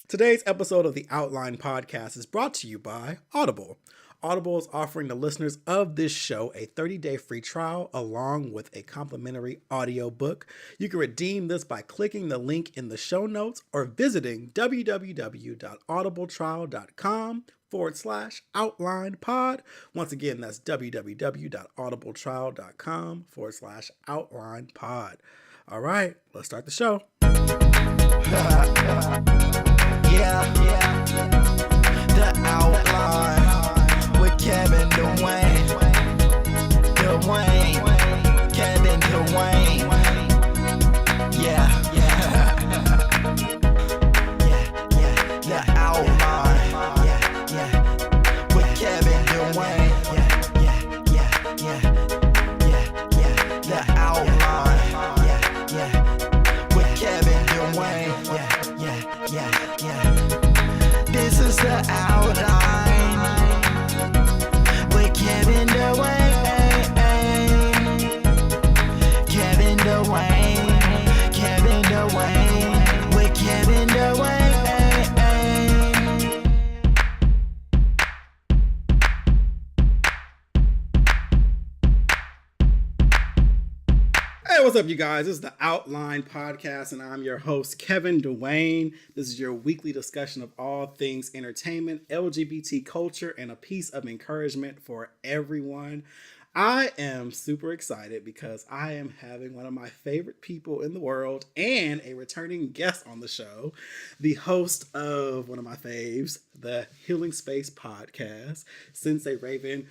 Today's episode of the Outline Podcast is brought to you by Audible. Audible is offering the listeners of this show a 30-day free trial along with a complimentary audiobook. You can redeem this by clicking the link in the show notes or visiting www.audibletrial.com/outlinepod. Once again, that's www.audibletrial.com/outlinepod. All right, let's start the show. The Outline with Kevin Dwayne. Kevin Dwayne. The Outline with Kevin Dwayne. The Outline with Kevin Dwayne. This is the Outline with Kevin Dwayne. Kevin Dwayne. Kevin Dwayne with Kevin Dwayne. Hey, what's up, you guys? This is the Outline Podcast, and I'm your host, Kevin Dwayne. This is your weekly discussion of all things entertainment, LGBT culture, and a piece of encouragement for everyone. I am super excited because I am having one of my favorite people in the world and a returning guest on the show, the host of one of my faves, the Healing Space Podcast, Sensei Raven,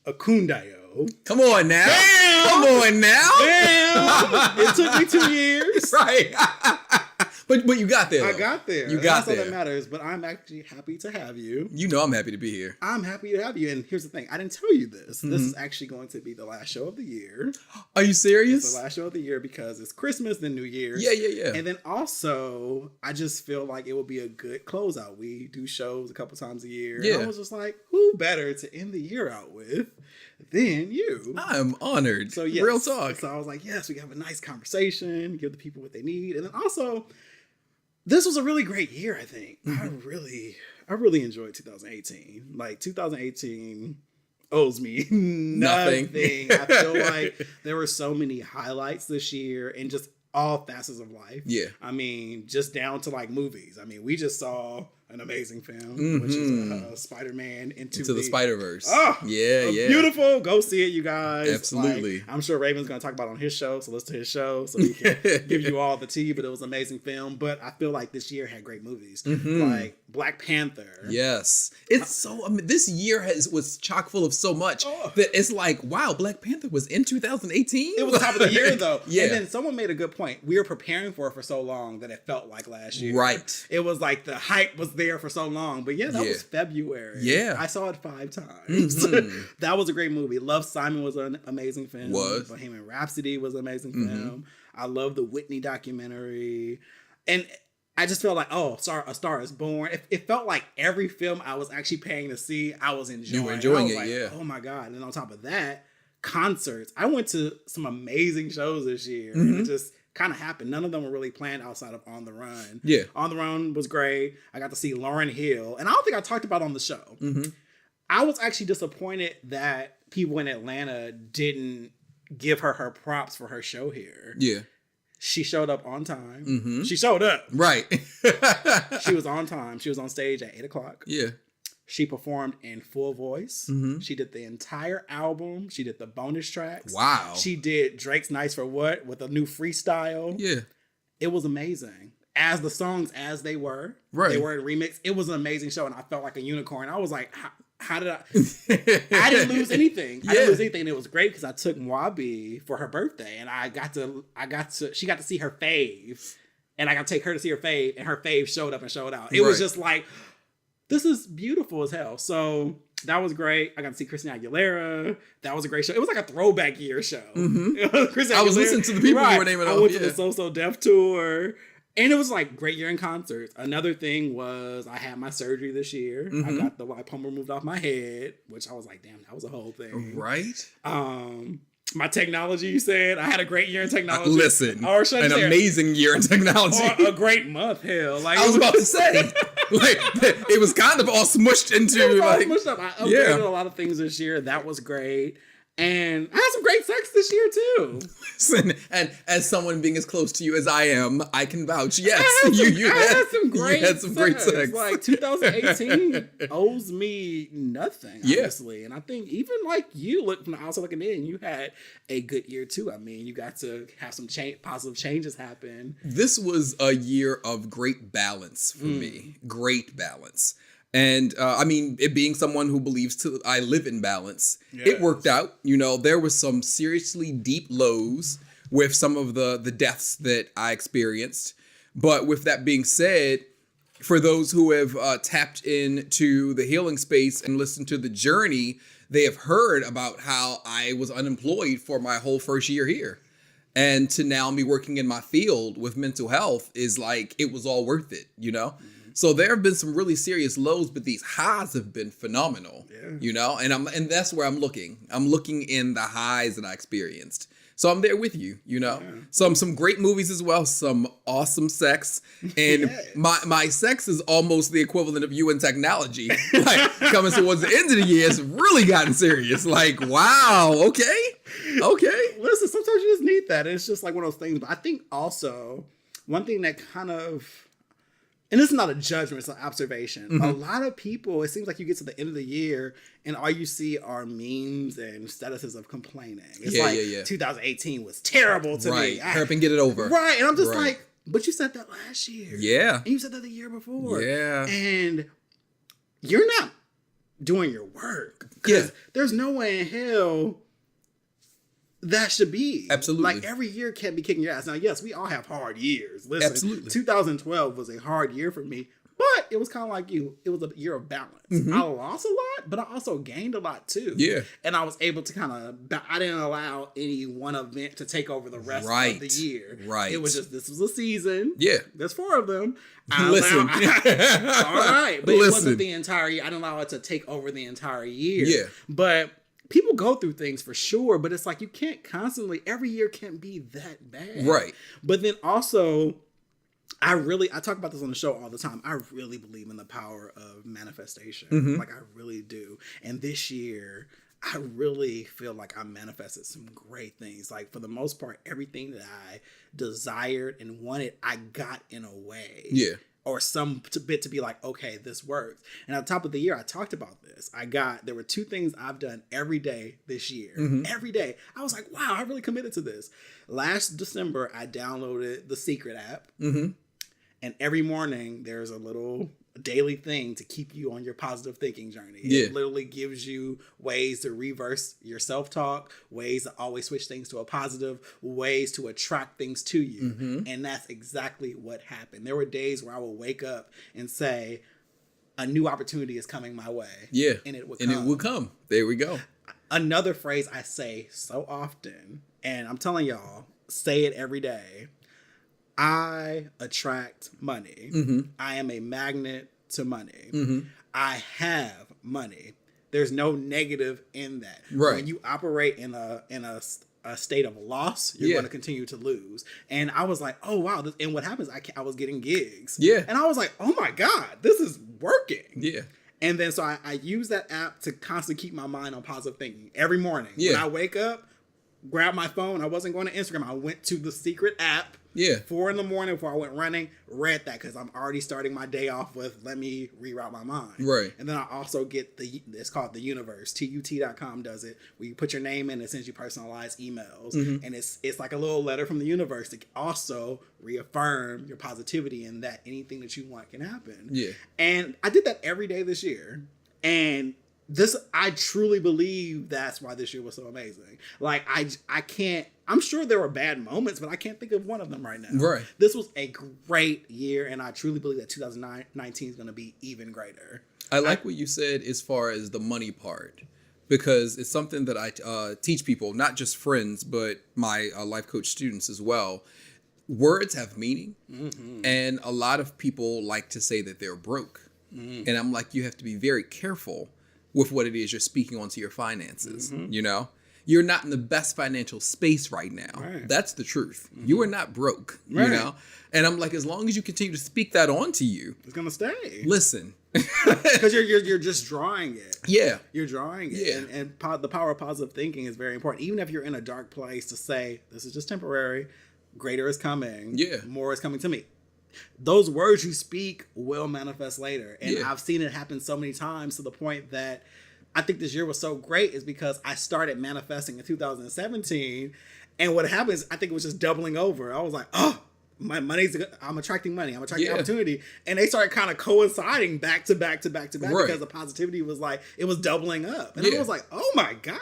Ekundayo. Come on now. Damn! Come on now. Damn! It took me 2 years. Right. But you got there. I got there. You got That's there. all that matters. But I'm actually happy to have you. You know I'm happy to be here. I'm happy to have you. And here's the thing. I didn't tell you this. This is actually going to be the last show of the year. Are you It's serious? the last show of the year because it's Christmas, then New Year's. Yeah. And then also, I just feel like it would be a good closeout. We do shows a couple times a year. Yeah. And I was just like, who better to end the year out with than you? I'm honored. So yes. Real talk. So I was like, yes, we can have a nice conversation, give the people what they need. And then also, this was a really great year, I think. I really enjoyed 2018. Like 2018 owes me nothing. I feel like there were so many highlights this year in just all facets of life. Yeah. I mean, just down to like movies. I mean, we just saw an amazing film, which is Spider-Man Into the Spider-Verse. Oh, yeah. Beautiful. Go see it, you guys. Absolutely. Like, I'm sure Raven's going to talk about it on his show, so listen to his show so he can give you all the tea, but it was an amazing film. But I feel like this year had great movies. Like Black Panther. Yes. It's so, this year was chock full of so much that it's like, wow, Black Panther was in 2018? It was the top of the year, though. Yeah. And then someone made a good point. We were preparing for it for so long that it felt like last year. Right. It was like the hype was there for so long. But yeah, that was February. Yeah. I saw it 5 times. That was a great movie. Love, Simon was an amazing film. Bohemian Rhapsody was an amazing film. I love the Whitney documentary. And I just felt like, A Star is Born. It felt like every film I was actually paying to see, I was enjoying. You were enjoying I was it, like, oh my God. And then on top of that, concerts. I went to some amazing shows this year. And it just kind of happened. None of them were really planned outside of On the Run. Yeah. On the Run was great. I got to see Lauryn Hill. And I don't think I talked about it on the show. I was actually disappointed that people in Atlanta didn't give her props for her show here. Yeah. She showed up on time. She showed up. Right. She was on time. She was on stage at 8 o'clock. Yeah. She performed in full voice. She did the entire album. She did the bonus tracks. Wow. She did Drake's Nice for What with a new freestyle. Yeah. It was amazing. As the songs as they were. Right. They were in remix. It was an amazing show and I felt like a unicorn. I was like, how did I? I didn't lose anything. I didn't lose anything. And it was great because I took Mwabi for her birthday and she got to see her fave. And I got to take her to see her fave and her fave showed up and showed out. It was just like, this is beautiful as hell. So that was great. I got to see Christina Aguilera. That was a great show. It was like a throwback year show. I was listening to the people you were naming off. I went to the So So Def tour. And it was like great year in concerts. Another thing was I had my surgery this year. I got the lipoma removed off my head, which I was like, damn, that was a whole thing. Right. My technology, you said. I had a great year in technology. Listen, or should I an say amazing year in technology. or a great month, hell. Like I was about to say, like, it was kind of all smushed into, it was all like, smushed up. I upgraded a lot of things this year. That was great. And I had some great sex this year, too. listen, and as someone being as close to you as I am, I can vouch. Yes, I had some great sex. Like 2018 owes me nothing, honestly. And I think even like you look from the outside looking in, you had a good year too. I mean, you got to have some positive changes happen. This was a year of great balance for me. Great balance. And I mean, it being someone who believes I live in balance, it worked out. You know, there was some seriously deep lows with some of the deaths that I experienced. But with that being said, for those who have tapped into the healing space and listened to the journey, they have heard about how I was unemployed for my whole first year here. And to now be working in my field with mental health is like, it was all worth it, you know? So there have been some really serious lows, but these highs have been phenomenal, you know, and that's where I'm looking. I'm looking in the highs that I experienced. So I'm there with you, you know, some great movies as well, some awesome sex. And my sex is almost the equivalent of you in technology. Like coming towards the end of the year, it's really gotten serious. Like, wow. Okay. Listen, sometimes you just need that. It's just like one of those things. But I think also one thing that kind of, and this is not a judgment, it's an observation. A lot of people, it seems like you get to the end of the year and all you see are memes and statuses of complaining. It's 2018 was terrible to me. Hurry up and get it over. Right. And I'm just like, but you said that last year. Yeah. And you said that the year before. Yeah. And you're not doing your work. Because there's no way in hell that should be. Absolutely. Like every year can't be kicking your ass. Now, yes, we all have hard years. Listen, Absolutely. 2012 was a hard year for me, but it was kind of like you. It was a year of balance. I lost a lot, but I also gained a lot too. Yeah. And I was able to kind of, I didn't allow any one event to take over the rest of the year. Right. It was just, this was a season. Yeah. There's 4 of them. Listen. All right. But it wasn't the entire year. I didn't allow it to take over the entire year. Yeah. But people go through things for sure, but it's like you can't constantly, every year can't be that bad. Right. But then also, I talk about this on the show all the time. I really believe in the power of manifestation. Like I really do. And this year, I really feel like I manifested some great things. Like for the most part, everything that I desired and wanted, I got in a way. Yeah. Or some bit to be like, okay, this works. And at the top of the year, I talked about this. There were 2 things I've done every day this year. Every day. I was like, wow, I really committed to this. Last December, I downloaded the Secret app. And every morning, there's a little daily thing to keep you on your positive thinking journey. It literally gives you ways to reverse your self-talk, ways to always switch things to a positive, ways to attract things to you. And that's exactly what happened. There were days where I would wake up and say, a new opportunity is coming my way. Yeah. And it would come. There we go. Another phrase I say so often, and I'm telling y'all, say it every day. I attract money. I am a magnet to money. I have money. There's no negative in that. Right. When you operate in a state of loss, you're going to continue to lose. And I was like, oh wow. And what happens? I was getting gigs. Yeah. And I was like, oh my God, this is working. Yeah. And then so I use that app to constantly keep my mind on positive thinking every morning. Yeah. When I wake up, grab my phone. I wasn't going to Instagram. I went to the Secret app. Yeah. 4 a.m. before I went running, read that because I'm already starting my day off with, let me reroute my mind. Right. And then I also get it's called The Universe. TUT.com does it. Where you put your name in, it sends you personalized emails. And it's like a little letter from the universe to also reaffirm your positivity and that anything that you want can happen. Yeah. And I did that every day this year. And I truly believe that's why this year was so amazing. Like, I can't, I'm sure there were bad moments, but I can't think of one of them right now. Right. This was a great year, and I truly believe that 2019 is going to be even greater. I like what you said as far as the money part, because it's something that I teach people, not just friends, but my life coach students as well. Words have meaning, and a lot of people like to say that they're broke. And I'm like, you have to be very careful with what it is you're speaking onto your finances. You know, you're not in the best financial space right now. Right. That's the truth. You are not broke, Right. you know? And I'm like, as long as you continue to speak that onto you, It's gonna stay. listen. Because you're just drawing it. Yeah. You're drawing it. Yeah. And the power of positive thinking is very important. Even if you're in a dark place, to say, this is just temporary, greater is coming. Yeah. More is coming to me. Those words you speak will manifest later. And Yeah. I've seen it happen so many times, to the point that I think this year was so great is because I started manifesting in 2017. And what happened is, I think it was just doubling over. I was like, oh, my money's, I'm attracting money. I'm attracting Yeah. opportunity. And they started kind of coinciding back to back to back to back, Right. because the positivity was like, it was doubling up. And I Yeah. was like, oh my God.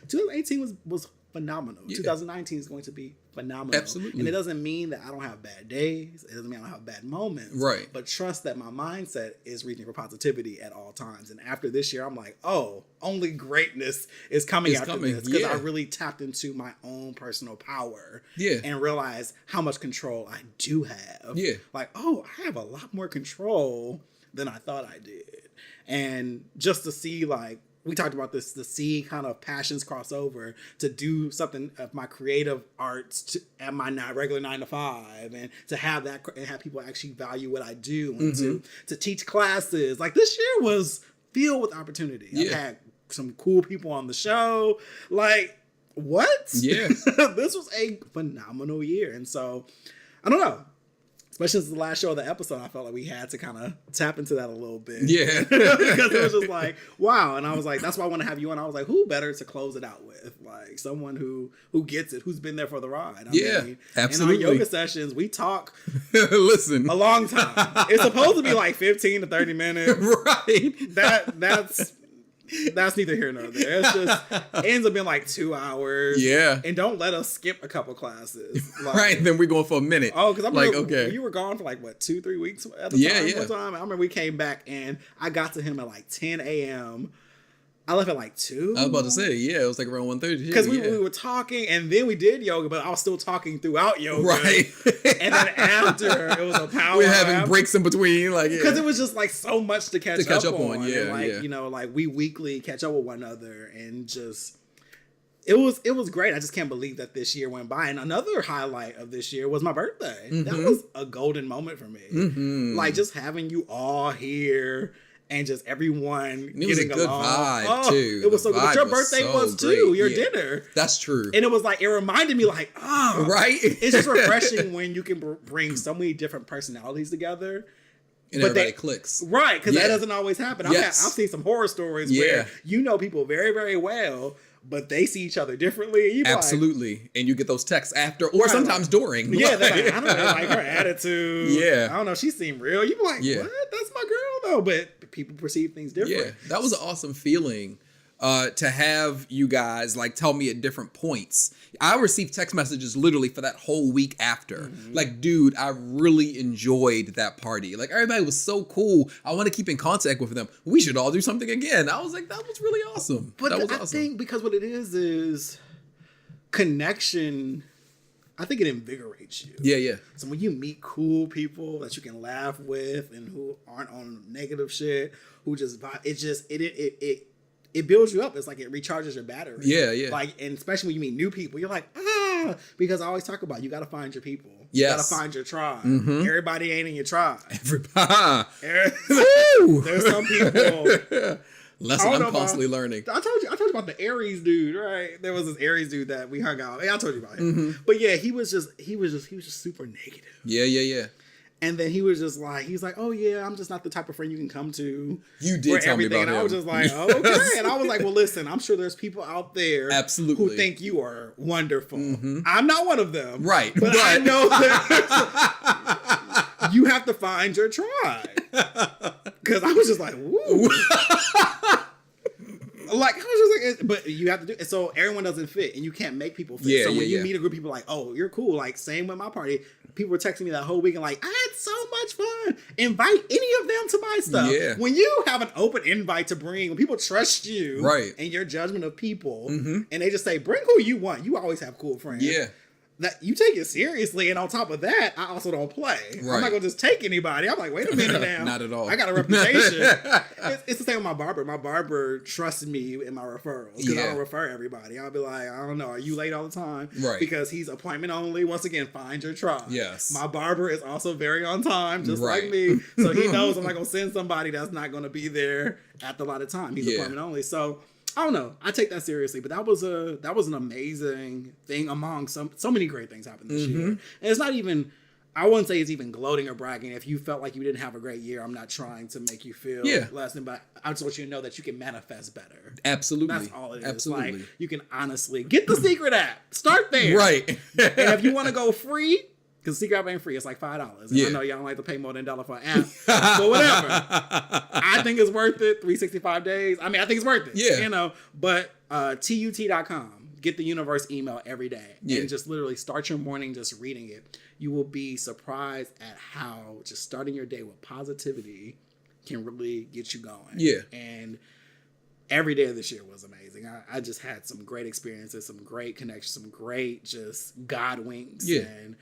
2018 was phenomenal. Yeah. 2019 is going to be phenomenal. Absolutely. And it doesn't mean that I don't have bad days. It doesn't mean I don't have bad moments. Right. But trust that my mindset is reaching for positivity at all times. And after this year, I'm like, oh, only greatness is coming It's after coming. this. Because Yeah. I really tapped into my own personal power. Yeah. And realized how much control I do have. Yeah. Like, oh, I have a lot more control than I thought I did. And just to see, like, we talked about this, to see kind of passions cross over, to do something of my creative arts at my regular 9 to 5, and to have that, and have people actually value what I do, and to teach classes. Like, this year was filled with opportunity. I've Yeah. had some cool people on the show. Like, what? Yeah. This was a phenomenal year. And so, I don't know. Especially since the last show of the episode, I felt like we had to kind of tap into that a little bit. Yeah. Because it was just like, wow. And I was like, that's why I want to have you on. I was like, who better to close it out with? Like, someone who gets it, who's been there for the ride. Yeah, absolutely. In our yoga sessions, we talk Listen. a long time. It's supposed to be like 15 to 30 minutes. Right. That's neither here nor there. It's just, it ends up being like 2 hours. Yeah. And don't let us skip a couple classes. Like, Right. Then we're going for a minute. oh, because I'm like, like, okay. you were gone for like, what, 2-3 weeks at the Yeah, time? yeah. One time. I remember we came back and I got to him at like 10 a.m. I left at like 2. I was about to say, yeah, it was like around 1:30. Because we yeah. were talking, and then we did yoga, but I was still talking throughout yoga. Right. And then after, it was a power We're having hour. breaks in between. Like, Because yeah. it was just like so much to catch up on. Yeah, and like, yeah. you know, like we weekly catch up with one another, and just it was great. I just can't believe that this year went by. And another highlight of this year was my birthday. That was a golden moment for me. Like, just having you all here. And just everyone It was a getting good along. vibe, too. It was so The good. But your vibe was birthday so was too. great. Your Yeah. dinner. That's true. And it was like, it reminded me like, Right? It's just refreshing when you can bring so many different personalities together. And but everybody they- clicks. Right, because Yeah. that doesn't always happen. Yes. I've seen some horror stories Yeah. where you know people very, very well, but they see each other differently. And you be Absolutely. And you get those texts after or Right, sometimes during. Like, yeah, they're like, I don't know, like her attitude. Yeah. I don't know, she seemed real. You be like, Yeah. what? That's my girl though. But people perceive things different. Yeah, that was an awesome feeling to have you guys like tell me at different points. I received text messages literally for that whole week after. Like, dude, I really enjoyed that party. Like, everybody was so cool. I want to keep in contact with them. We should all do something again. I was like, that was really awesome. But that was I awesome. think because what it is connection. I think it invigorates you. Yeah. So when you meet cool people that you can laugh with and who aren't on negative shit, who just vibe, it builds you up. It's like it recharges your battery. Yeah. Like, and especially when you meet new people, you're like, because I always talk about you got to find your people. Yes. You got to find your tribe. Everybody ain't in your tribe. Everybody. There's some people. Lesson I don't I'm know constantly learning. I told you about the Aries dude, right? There was this Aries dude that we hung out. Yeah, I told you about him. But yeah, he was just super negative. Yeah. And then he was like, oh yeah, I'm just not the type of friend you can come to. You did tell me about And him. I was just like, oh, okay. And I was like, well, listen, I'm sure there's people out there Absolutely. who think you are wonderful. I'm not one of them. Right. But I know that you have to find your tribe. Because I was just like, woo. Like, I was just like, but you have to do it. So everyone doesn't fit and you can't make people fit. Yeah, so when you yeah. meet a group of people like, oh, you're cool. Like, same with my party. People were texting me that whole week and like, I had so much fun. Invite any of them to my stuff. Yeah. When you have an open invite to bring, when people trust you Right. and your judgment of people, and they just say, bring who you want. You always have cool friends. Yeah. that you take it seriously, and on top of that, I also don't play. Right. I'm not gonna just take anybody. I'm like, wait a minute now. Not at all. I got a reputation. It's the same with my barber. My barber trusts me in my referrals because I don't refer everybody. I'll be like, I don't know, are you late all the time? Right. Because he's appointment only. Once again, find your tribe. Yes. My barber is also very on time, just like me. So he knows I'm not gonna send somebody that's not gonna be there at the allotted time. He's appointment only. So I don't know. I take that seriously, but that was an amazing thing among so many great things happened this year. And it's not even, I wouldn't say it's even gloating or bragging. If you felt like you didn't have a great year, I'm not trying to make you feel less than, but I just want you to know that you can manifest better. Absolutely. That's all it is. Absolutely. Like, you can honestly get the secret app. Start there. Right. And if you want to go free, because Secret App ain't free, it's like $5. And I know y'all don't like to pay more than $1 for an app, but whatever. I think it's worth it. 365 days. I mean, I think it's worth it. Yeah. You know, but TUT.com. Get the universe email every day and just literally start your morning just reading it. You will be surprised at how just starting your day with positivity can really get you going. Yeah. And every day of this year was amazing. I just had some great experiences, some great connections, some great just God winks. Yeah. And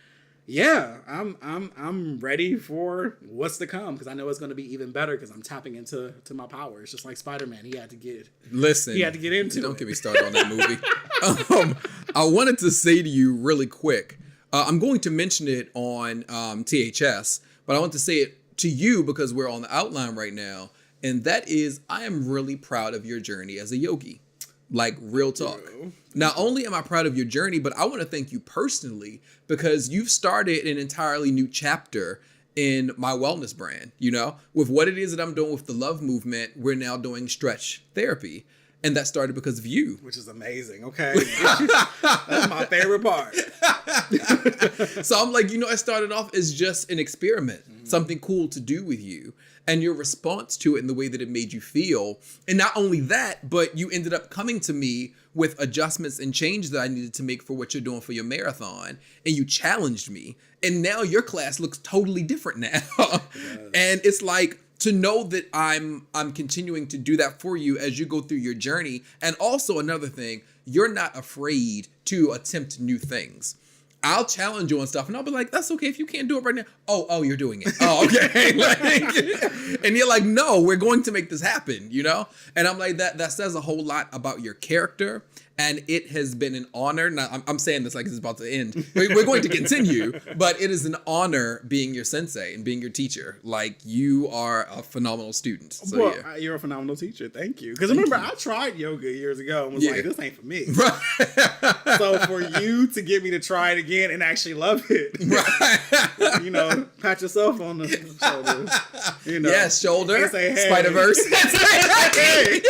yeah, I'm ready for what's to come because I know it's going to be even better because I'm tapping into my powers. Just like Spider-Man, he had to get into Don't get me started on that movie. I wanted to say to you really quick, I'm going to mention it on THS, but I want to say it to you because we're on the outline right now, and that is I am really proud of your journey as a yogi. Like, real talk. Not only am I proud of your journey, but I want to thank you personally because you've started an entirely new chapter in my wellness brand. You know, with what it is that I'm doing with the love movement, we're now doing stretch therapy. And that started because of you. Which is amazing, okay? That's my favorite part. So I'm like, I started off as just an experiment, something cool to do with you. And your response to it and the way that it made you feel. And not only that, but you ended up coming to me with adjustments and changes that I needed to make for what you're doing for your marathon. And you challenged me. And now your class looks totally different now. And it's like, to know that I'm continuing to do that for you as you go through your journey. And also another thing, you're not afraid to attempt new things. I'll challenge you on stuff and I'll be like, that's okay if you can't do it right now. Oh, you're doing it. Oh, okay. And you're like, no, we're going to make this happen, And I'm like, that says a whole lot about your character. And it has been an honor. Now, I'm saying this like it's about to end. We're going to continue, but it is an honor being your sensei and being your teacher. Like, you are a phenomenal student. So, well, you're a phenomenal teacher. Thank you. Because remember, I tried yoga years ago and was like, this ain't for me. Right. So for you to get me to try it again and actually love it, right. Pat yourself on the shoulder. Yes, shoulder. And say, hey. Spider-Verse. Hey.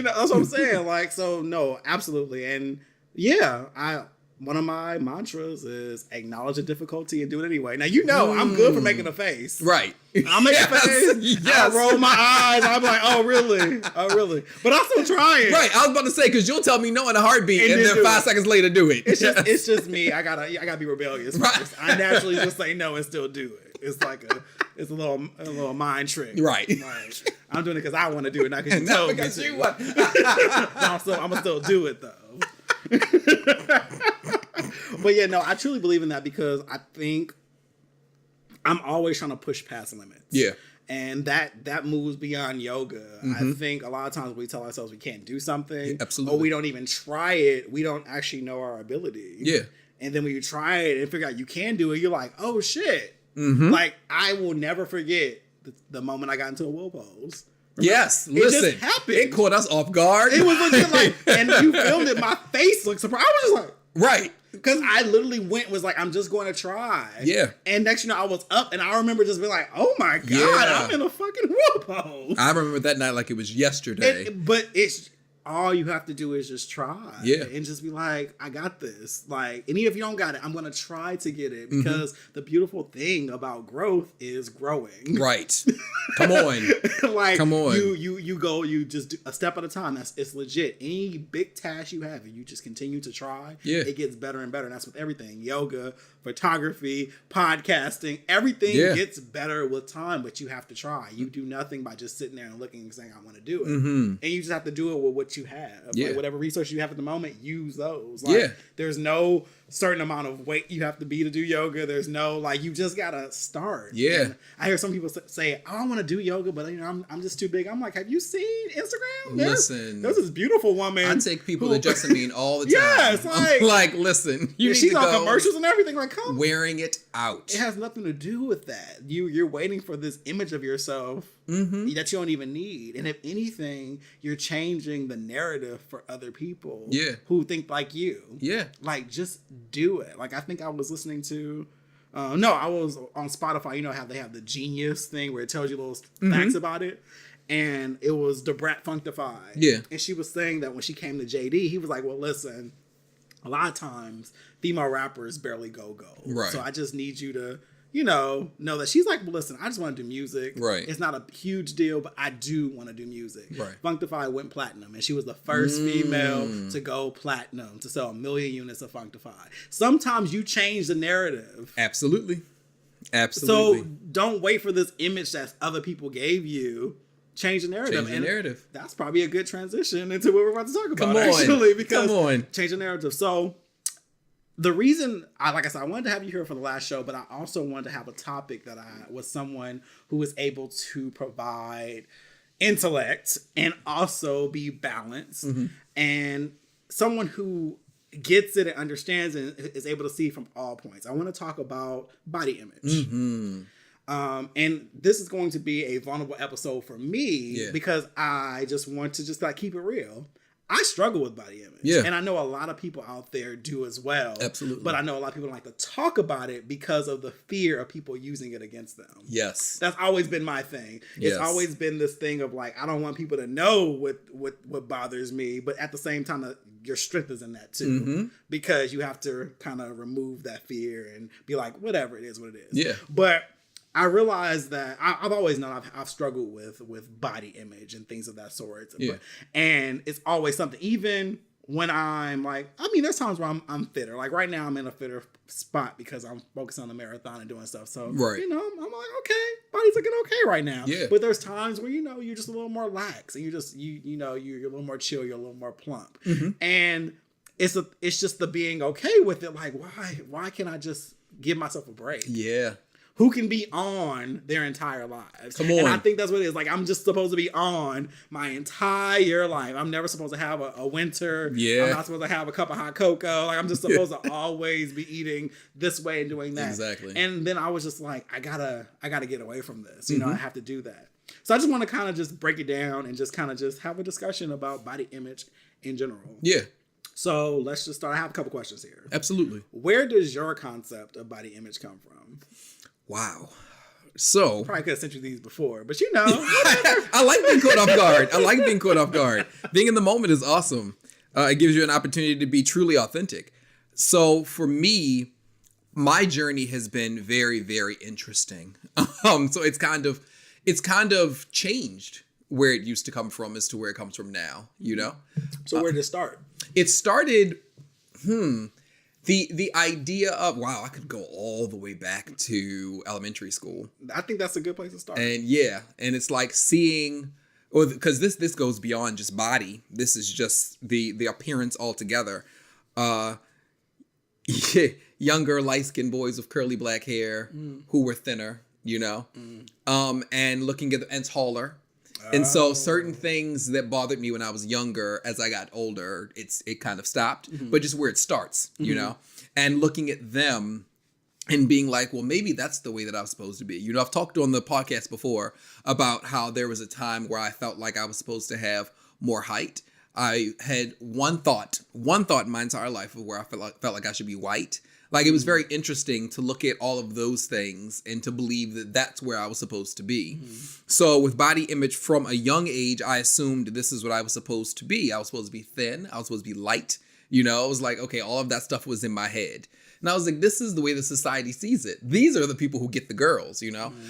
That's what I'm saying. Like, so no, absolutely. And yeah, one of my mantras is acknowledge the difficulty and do it anyway. Now, I'm good for making a face. Right. I'll make a face. I'll roll my eyes. I'm like, oh, really? Oh, really? But I'm still trying. Right. I was about to say, because you'll tell me no in a heartbeat and then 5 seconds later do it. It's just me. I gotta be rebellious first. I naturally just say no and still do it. It's like a little mind trick. Right. Like, I'm doing it because I want to do it, not because you told me because to. you want. I'm gonna still do it though. But yeah, no, I truly believe in that because I think I'm always trying to push past limits. Yeah. And that moves beyond yoga. I think a lot of times we tell ourselves we can't do something. Absolutely. Or we don't even try it. We don't actually know our ability. Yeah. And then when you try it and figure out you can do it, you're like, oh shit. Like, I will never forget the moment I got into a whoa pose. Yes, It listen. just happened. It caught us off guard. It was legit like, and you filmed it, my face looked surprised. I was just like, right. Because I literally was like, I'm just going to try. Yeah. And next, I was up and I remember just being like, oh my God, I'm in a fucking whoa pose. I remember that night like it was yesterday. But it's all you have to do is just try. Yeah. And just be like, I got this. Like, and even if you don't got it, I'm going to try to get it. Because the beautiful thing about growth is growing. Right. Come on. Like, come on. You just do a step at a time. It's legit. Any big task you have and you just continue to try, it gets better and better. And that's with everything. Yoga, photography, podcasting, everything gets better with time, but you have to try. You do nothing by just sitting there and looking and saying, I want to do it. And you just have to do it with what what you have. Yeah. Like whatever resources you have at the moment, use those. Like, there's no certain amount of weight you have to be to do yoga. There's no, like, you just gotta start. Yeah. And I hear some people say, oh, I want to do yoga, but I'm just too big. I'm like, have you seen Instagram? There's this beautiful woman. I take people to Jessamine all the time. Yes, I'm like, listen, you need she's to on go commercials and everything. Like, come wearing it out. It has nothing to do with that. You're waiting for this image of yourself that you don't even need. And if anything, you're changing the narrative for other people who think like you. Yeah. Like, just do it. Like, I think I was listening to I was on Spotify. You know how they have the Genius thing where it tells you little facts about it. And it was Debrat Funktified. Yeah. And she was saying that when she came to JD, he was like, well, listen, a lot of times female rappers barely go. Right. So I just need you to, know that she's like, well, listen, I just want to do music. Right. It's not a huge deal, but I do want to do music. Right. Funktified went platinum, and she was the first female to go platinum, to sell 1 million units of Funktified. Sometimes you change the narrative. Absolutely. So don't wait for this image that other people gave you. Change the narrative. And that's probably a good transition into what we're about to talk about, actually. Because change the narrative. So the reason, like I said, I wanted to have you here for the last show, but I also wanted to have a topic that I was someone who was able to provide intellect and also be balanced, and someone who gets it and understands and is able to see from all points. I want to talk about body image. And this is going to be a vulnerable episode for me because I just want to just like keep it real. I struggle with body image. Yeah. And I know a lot of people out there do as well. Absolutely. But I know a lot of people don't like to talk about it because of the fear of people using it against them. Yes. That's always been my thing. It's always been this thing of like, I don't want people to know what bothers me, but at the same time, your strength is in that too. Because you have to kind of remove that fear and be like, whatever it is, what it is. Yeah. But I realized that I've always known I've struggled with body image and things of that sort. Yeah. And it's always something, even when I'm like, I mean, there's times where I'm fitter. Like right now I'm in a fitter spot because I'm focusing on the marathon and doing stuff. So, I'm like, okay, body's looking okay right now. Yeah. But there's times where, you're just a little more lax and you're a little more chill, you're a little more plump. And it's just the being okay with it. Like, why can't I just give myself a break? Yeah. Who can be on their entire lives? Come on. And I think that's what it is. Like, I'm just supposed to be on my entire life. I'm never supposed to have a winter. Yeah. I'm not supposed to have a cup of hot cocoa. Like, I'm just supposed to always be eating this way and doing that. Exactly. And then I was just like, I gotta get away from this. I have to do that. So I just want to kind of just break it down and just kind of just have a discussion about body image in general. Yeah. So let's just start. I have a couple questions here. Absolutely. Where does your concept of body image come from? Wow. So probably could have sent you these before, but whatever. I like being caught off guard. Being in the moment is awesome. It gives you an opportunity to be truly authentic. So for me, my journey has been very, very interesting. So it's kind of changed where it used to come from as to where it comes from now, So where did it start? It started, The idea of, I could go all the way back to elementary school. I think that's a good place to start. And and it's like seeing, because this goes beyond just body. This is just the appearance altogether. Younger, light-skinned boys with curly black hair who were thinner, and looking at and taller. And so certain things that bothered me when I was younger, as I got older, it kind of stopped, but just where it starts, and looking at them and being like, well, maybe that's the way that I was supposed to be. I've talked on the podcast before about how there was a time where I felt like I was supposed to have more height. I had one thought in my entire life of where I felt like I should be white. Like, it was very interesting to look at all of those things and to believe that that's where I was supposed to be. So with body image from a young age, I assumed this is what I was supposed to be. I was supposed to be thin. I was supposed to be light. It was like, okay, all of that stuff was in my head. And I was like, this is the way the society sees it. These are the people who get the girls,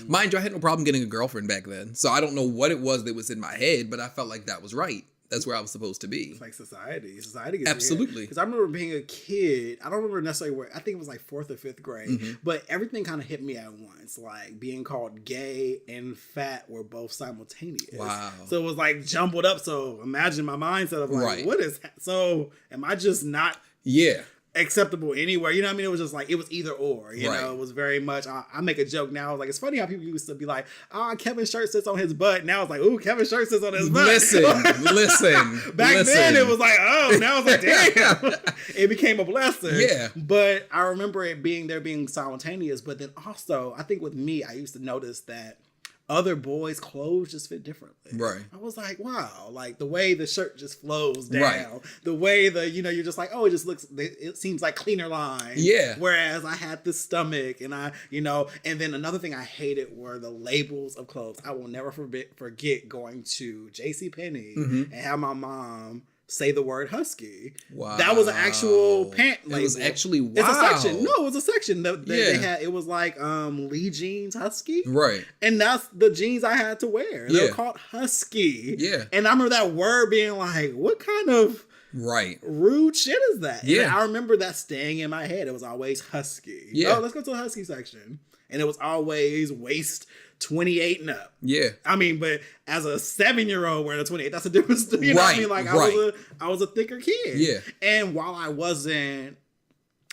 Mind you, I had no problem getting a girlfriend back then. So I don't know what it was that was in my head, but I felt like that was right. That's where I was supposed to be. It's like society gets Absolutely. Because I remember being a kid. I don't remember necessarily where. I think it was like 4th or 5th grade. But everything kind of hit me at once. Like being called gay and fat were both simultaneous. Wow. So it was like jumbled up. So imagine my mindset of like, what is so? Am I just not? Yeah. Acceptable anywhere, you know what I mean? It was just like it was either or, you Right. know. It was very much. I make a joke now. Like it's funny how people used to be like, Kevin's shirt sits on his butt. Now it's like, ooh, Kevin's shirt sits on his butt. Listen. Back then it was like, oh, now it's like, damn. It became a blessing. Yeah. But I remember it being simultaneous. But then also, I think with me, I used to notice that other boys' clothes just fit differently. Right. I was like, wow, like the way the shirt just flows down, Right. the way you're just like, oh, it seems like cleaner lines. Yeah. Whereas I had the stomach and and then another thing I hated were the labels of clothes. I will never forget going to JCPenney and have my mom say the word husky. Wow. That was an actual pant label. It was actually, wow. It's a section. No, it was a section. They had, it was like Lee jeans husky. Right. And that's the jeans I had to wear. They were called husky. Yeah. And I remember that word being like, what kind of rude shit is that? Yeah. And I remember that staying in my head. It was always husky. Yeah. Oh, let's go to the husky section. And it was always waist 28 and up. Yeah. I mean, but as a 7-year-old wearing a 28, that's a different story. You know what I mean? Like I was a thicker kid. Yeah. And while I wasn't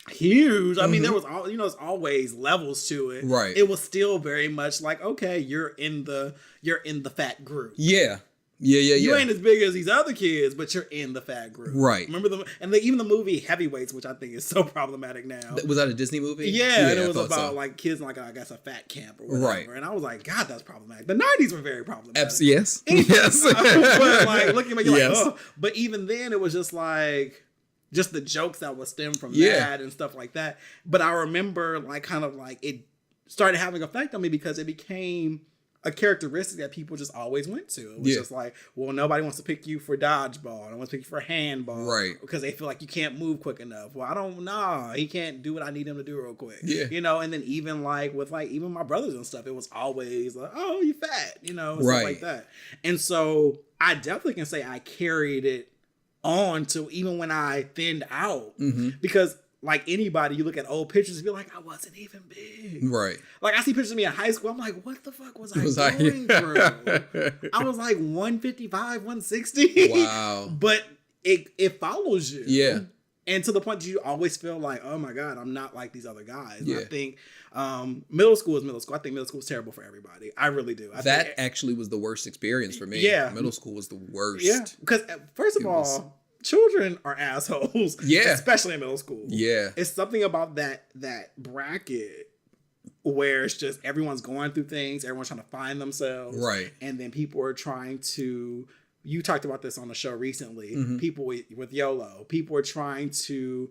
huge, I mean, there was there's always levels to it. Right. It was still very much like, okay, you're in the fat group. Yeah. Yeah. You ain't as big as these other kids, but you're in the fat group. Right. Remember even the movie Heavyweights, which I think is so problematic now. Was that a Disney movie? Yeah, and it was about like kids in like I guess a fat camp or whatever. Right. And I was like, God, that's problematic. The 90s were very problematic. Yes. Yes. But like looking at me, you're Yes. like, oh. But even then, it was just like just the jokes that would stem from Yeah. that and stuff like that. But I remember like kind of like it started having an effect on me because it became a characteristic that people just always went to. It was just like, well, nobody wants to pick you for dodgeball. I don't want to pick you for handball. Right. Because they feel like you can't move quick enough. Well, I don't know. He can't do what I need him to do real quick. Yeah. You know, and then even like with like even my brothers and stuff, it was always like, oh, you fat, you know, and stuff like that. And so I definitely can say I carried it on to even when I thinned out. Because like anybody, you look at old pictures and be like, I wasn't even big. Right. Like I see pictures of me in high school. I'm like, what the fuck was I going through? I was like 155, 160. Wow. But it follows you. Yeah. And to the point that you always feel like, oh my God, I'm not like these other guys. Yeah. I think middle school is middle school. I think middle school is terrible for everybody. I really do. That actually was the worst experience for me. Yeah. Middle school was the worst. Yeah. Because first of all, children are assholes. Yeah. Especially in middle school. Yeah. It's something about that bracket where it's just everyone's going through things, everyone's trying to find themselves. Right. And then people are trying to, you talked about this on the show recently, people with YOLO, people are trying to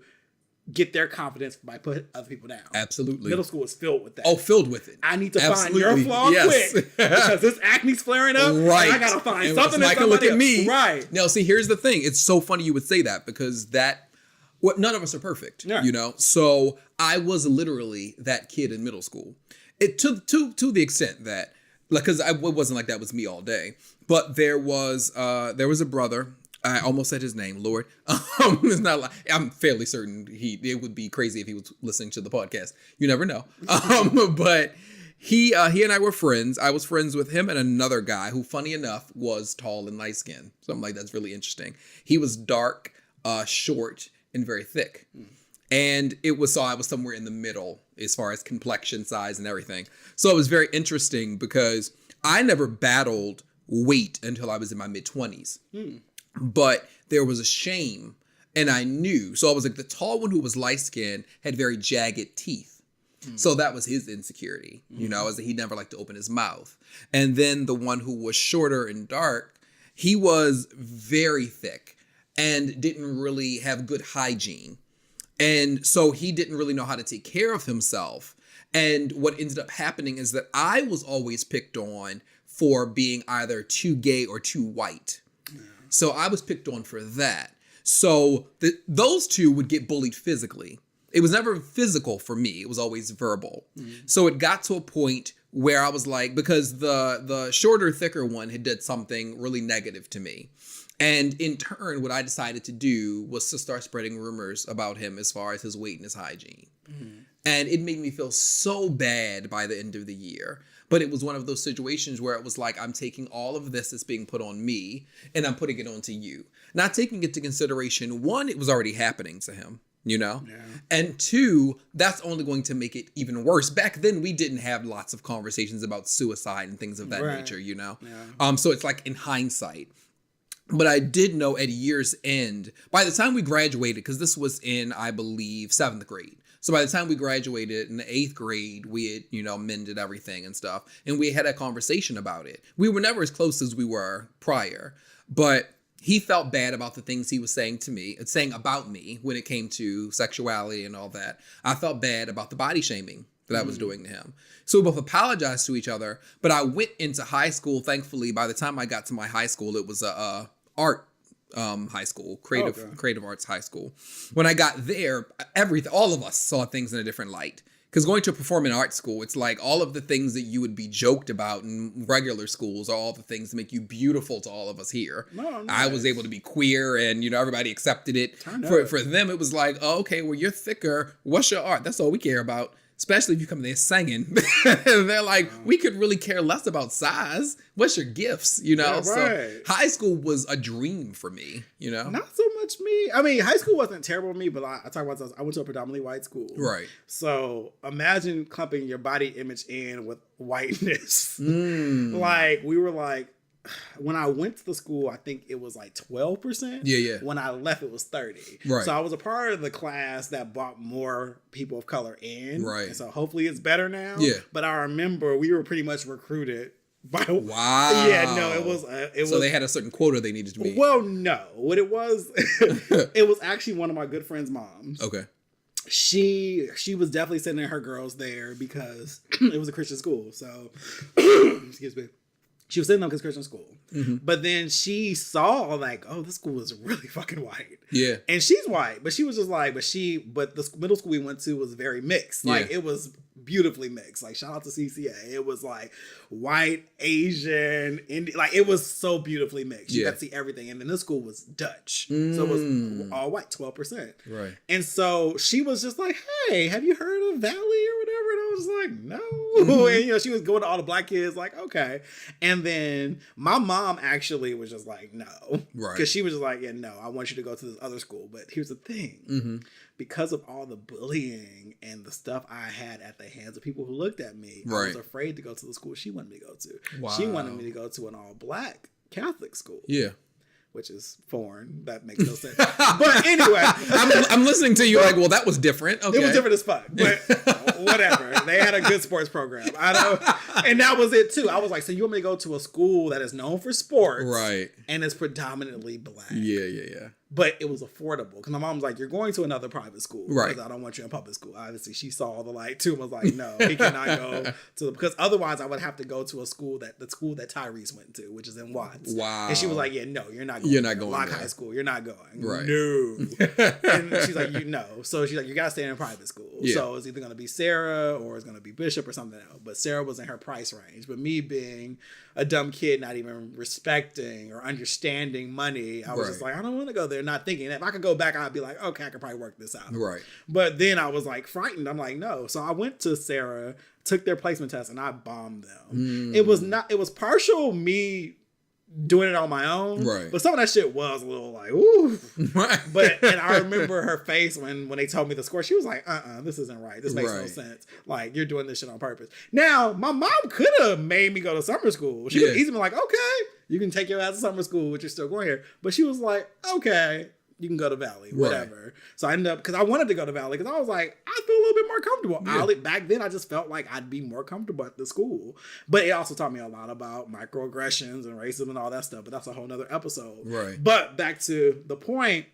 get their confidence by putting other people down. Absolutely. Middle school is filled with that. Oh, filled with it. I need to Absolutely. find your flaw Yes. quick because this acne's flaring up. Right. And I gotta find And something. it's like, look at me. Right. Now, see, here's the thing. It's so funny you would say that because none of us are perfect. Yeah. You know. So I was literally that kid in middle school. It to the extent that, like, because it wasn't like that was me all day, but there was a brother. I almost said his name, Lord. It's not like, I'm fairly certain it would be crazy if he was listening to the podcast. You never know. But he and I were friends. I was friends with him and another guy who, funny enough, was tall and light skinned. So I'm like, that's really interesting. He was dark, short, and very thick. And I was somewhere in the middle as far as complexion, size, and everything. So it was very interesting because I never battled weight until I was in my mid-20s. But there was a shame, and I knew. So I was like, the tall one who was light-skinned had very jagged teeth. So that was his insecurity, you know, as he never liked to open his mouth. And then the one who was shorter and dark, he was very thick and didn't really have good hygiene. And so he didn't really know how to take care of himself. And what ended up happening is that I was always picked on for being either too gay or too white. So I was picked on for that. So those two would get bullied physically. It was never physical for me. It was always verbal. So it got to a point where I was like, because the shorter, thicker one had did something really negative to me. And in turn, what I decided to do was to start spreading rumors about him as far as his weight and his hygiene. And it made me feel so bad by the end of the year. But it was one of those situations where it was like, I'm taking all of this that's being put on me and I'm putting it onto you. Not taking into consideration, one, it was already happening to him, you know? Yeah. And two, that's only going to make it even worse. Back then, we didn't have lots of conversations about suicide and things of that nature, you know? Yeah. So it's like in hindsight. But I did know at year's end, by the time we graduated, because this was in, I believe, 7th grade. So by the time we graduated in the 8th grade, we had, you know, mended everything and stuff. And we had a conversation about it. We were never as close as we were prior. But he felt bad about the things he was saying about me when it came to sexuality and all that. I felt bad about the body shaming that I was doing to him. So we both apologized to each other. But I went into high school, thankfully. By the time I got to my high school, it was a art high school, creative arts high school. When I got there, all of us saw things in a different light. Because going to a performing arts school, it's like all of the things that you would be joked about in regular schools are all the things that make you beautiful to all of us here. Oh, nice. I was able to be queer and, you know, everybody accepted it. For them, it was like, oh, okay, well, you're thicker. What's your art? That's all we care about. Especially if you come there singing. They're like, we could really care less about size. What's your gifts? You know? Yeah, right. So high school was a dream for me, you know? Not so much me. I mean, high school wasn't terrible for me, but I talk about this. I went to a predominantly white school. Right. So imagine clumping your body image in with whiteness. Like, we were like, when I went to the school, I think it was like 12%. Yeah. When I left, it was 30. Right. So I was a part of the class that brought more people of color in. Right. And so hopefully it's better now. Yeah. But I remember we were pretty much recruited by. Wow. Yeah. No, it was. So they had a certain quota they needed to meet. Well, no. What it was, it was actually one of my good friend's moms. Okay. She was definitely sending her girls there because it was a Christian school. So, excuse me. She was sitting on Christian school. But then she saw like, oh, this school is really fucking white. Yeah. And she's white, but she was just like, but the middle school we went to was very mixed. Like it was beautifully mixed. Like shout out to CCA. It was like white, Asian, Indian. Like it was so beautifully mixed. You got to see everything. And then this school was Dutch. So it was all white, 12%. Right. And so she was just like, hey, have you heard of Valley or whatever? And I was like, no. And you know, she was going to all the black kids like, okay. And then my mom actually was just like, no. Right. Because she was just like, yeah, no, I want you to go to this other school. But here's the thing. Because of all the bullying and the stuff I had at the hands of people who looked at me, I was afraid to go to the school she wanted me to go to. Wow. She wanted me to go to an all-black Catholic school. Yeah. Which is foreign. That makes no sense. But anyway. I'm listening to you like, well, that was different. Okay. It was different as fuck. But whatever. They had a good sports program. I know. And that was it too. I was like, so you want me to go to a school that is known for sports. Right. And is predominantly black. Yeah. But it was affordable. Because my mom's like, you're going to another private school. Right. Because I don't want you in public school. Obviously, she saw the light too and was like, no, he cannot go to because otherwise I would have to go to the school that Tyrese went to, which is in Watts. Wow. And she was like, yeah, no, you're not going. You're not going Lock there. High School. You're not going. Right. No. And she's like, you know. So she's like, you got to stay in a private school. Yeah. So it's either going to be Sarah or it's going to be Bishop or something else. But Sarah was in her price range. But me being a dumb kid, not even respecting or understanding money, I was just like, I don't want to go there. Not thinking if I could go back, I'd be like, okay, I could probably work this out. Right. But then I was like frightened. I'm like, no. So I went to Sarah, took their placement test, and I bombed them. It was partial me doing it on my own. Right. But some of that shit was a little like, ooh. Right. And I remember her face when they told me the score. She was like, this isn't right. This makes no sense. Like, you're doing this shit on purpose. Now, my mom could have made me go to summer school. She could have easily been like, okay, you can take your ass to summer school, but you're still going here. But she was like, okay, you can go to Valley, whatever. Right. So I ended up, because I wanted to go to Valley, because I was like, I feel a little bit more comfortable. Yeah. Back then, I just felt like I'd be more comfortable at the school. But it also taught me a lot about microaggressions and racism and all that stuff. But that's a whole nother episode. Right. But back to the point,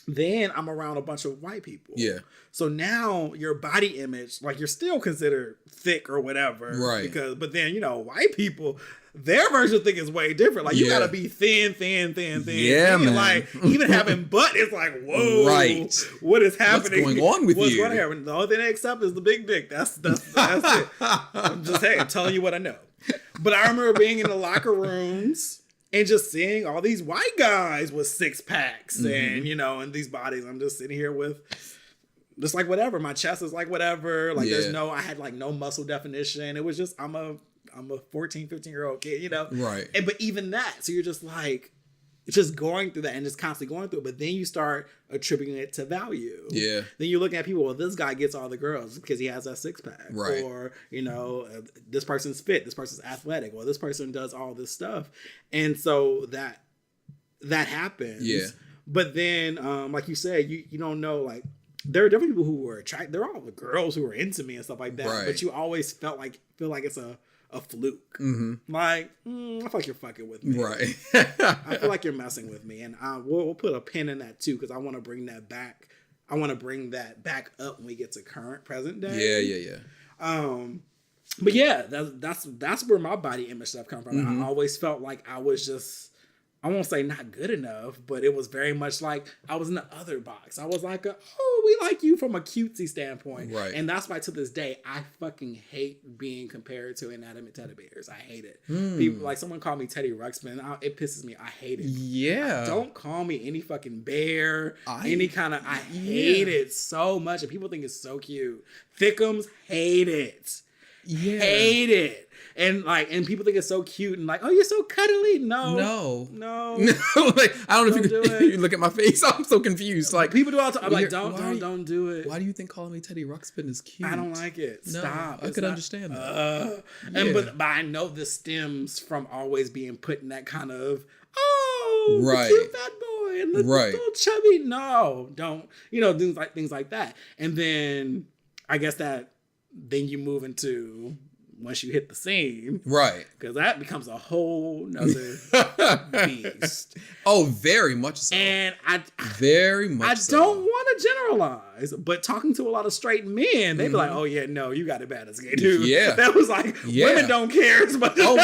then I'm around a bunch of white people. Yeah. So now your body image, like you're still considered thick or whatever. Right. But then, white people, their version of thick is way different. Like you gotta be thin. Yeah, man. Like even having butt is like, whoa. Right. What is happening? What's going on with you? What's going to happen? The only thing they accept is the big dick. That's it. I'm just telling you what I know. But I remember being in the locker rooms And just seeing all these white guys with 6-packs and, you know, and these bodies, I'm just sitting here with just like whatever. My chest is like whatever. Like I had like no muscle definition. It was just, I'm a 14, 15-year-old kid, you know? Right. But even that, so you're just like, it's just going through that and just constantly going through it. But then you start attributing it to value. Yeah. Then you're looking at people, well, this guy gets all the girls because he has that 6-pack. Right. Or, you know, this person's fit. This person's athletic. Well, this person does all this stuff. And so that happens. Yeah. But then, like you said, you don't know, like, there are different people who were attracted. There are all the girls who were into me and stuff like that. Right. But you always feel like it's a fluke. Like, I feel like you're fucking with me. Right. I feel like you're messing with me. And we'll put a pin in that too, because I want to bring that back. I want to bring that back up when we get to current present day. Yeah. But yeah, that's where my body image stuff comes from. I always felt like I was just, I won't say not good enough, but it was very much like I was in the other box. I was like, we like you from a cutesy standpoint. Right. And that's why to this day, I fucking hate being compared to inanimate teddy bears. I hate it. People, like someone called me Teddy Ruxpin. It pisses me. I hate it. Yeah. Don't call me any fucking bear. Any kind of, I hate it so much. And people think it's so cute. Thickums hate it. Yeah. Hate it. And people think it's so cute and like, oh, you're so cuddly. No. Like, I don't know if you look at my face. I'm so confused. Like people do all the time. I'm like, don't do it. Why do you think calling me Teddy Ruxpin is cute? I don't like it. No, stop. I could understand that. But I know this stems from always being put in that kind of right. the cute fat boy and the little chubby. No, don't. You know, things like that. And then I guess then you move into once you hit the scene. Right. Because that becomes a whole nother beast. Oh, very much so. And I so. don't want to generalize, but talking to a lot of straight men, they'd be like, oh yeah, no, you got it bad as gay dude. Yeah. That was like, women don't care as much. Oh,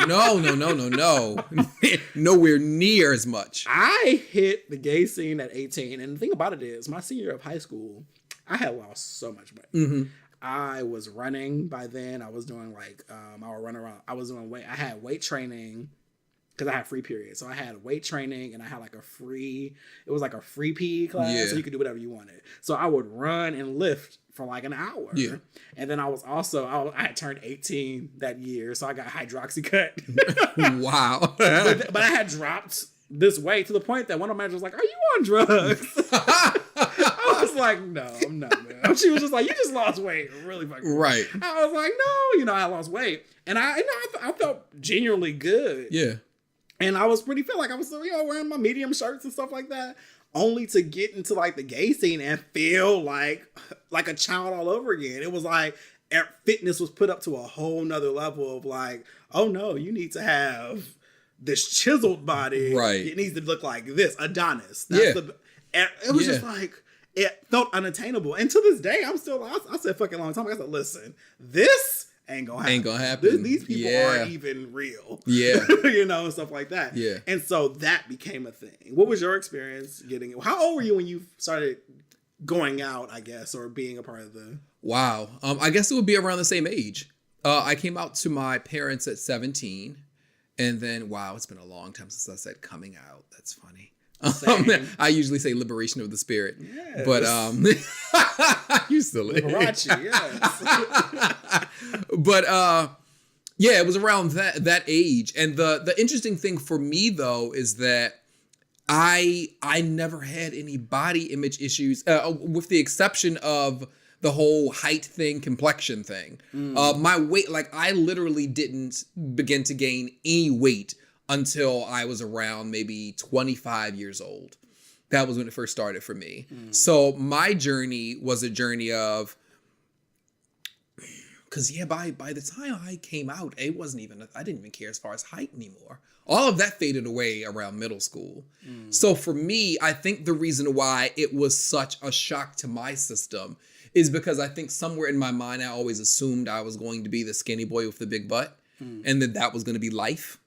no. Nowhere near as much. I hit the gay scene at 18. And the thing about it is, my senior year of high school, I had lost so much weight. I was running by then. I was doing I would run around. I was doing weight. I had weight training because I had free periods. So I had weight training and I had it was like a free PE class. So you could do whatever you wanted. So I would run and lift for an hour. Yeah. And then I was also, I had turned 18 that year. So I got hydroxycut. Wow. but I had dropped this weight to the point that one of my managers was like, are you on drugs? I was like, no, I'm not, man. She was just like, you just lost weight. Really fucking right. I was like, no, I lost weight. And I felt genuinely good. Yeah. And I was felt like I was wearing my medium shirts and stuff like that, only to get into the gay scene and feel like a child all over again. It was like fitness was put up to a whole nother level of oh no, you need to have this chiseled body. Right. It needs to look like this. Adonis. It was just it felt unattainable. And to this day, I'm still, I said fucking long time ago, I said, listen, this ain't gonna happen. These people aren't even real. Yeah. And stuff like that. Yeah. And so that became a thing. What was your experience getting it? How old were you when you started going out, I guess, or being a part of the... Wow. I guess it would be around the same age. I came out to my parents at 17. And then, wow, it's been a long time since I said coming out. That's funny. I usually say liberation of the spirit, yes. But you silly. Liberace, yes. But it was around that age. And the interesting thing for me though is that I never had any body image issues, with the exception of the whole height thing, complexion thing. My weight, I literally didn't begin to gain any weight until I was around maybe 25 years old. That was when it first started for me. So my journey was a journey of, because by the time I came out, I didn't even care as far as height anymore. All of that faded away around middle school. So for me, I think the reason why it was such a shock to my system is because I think somewhere in my mind, I always assumed I was going to be the skinny boy with the big butt and that was going to be life,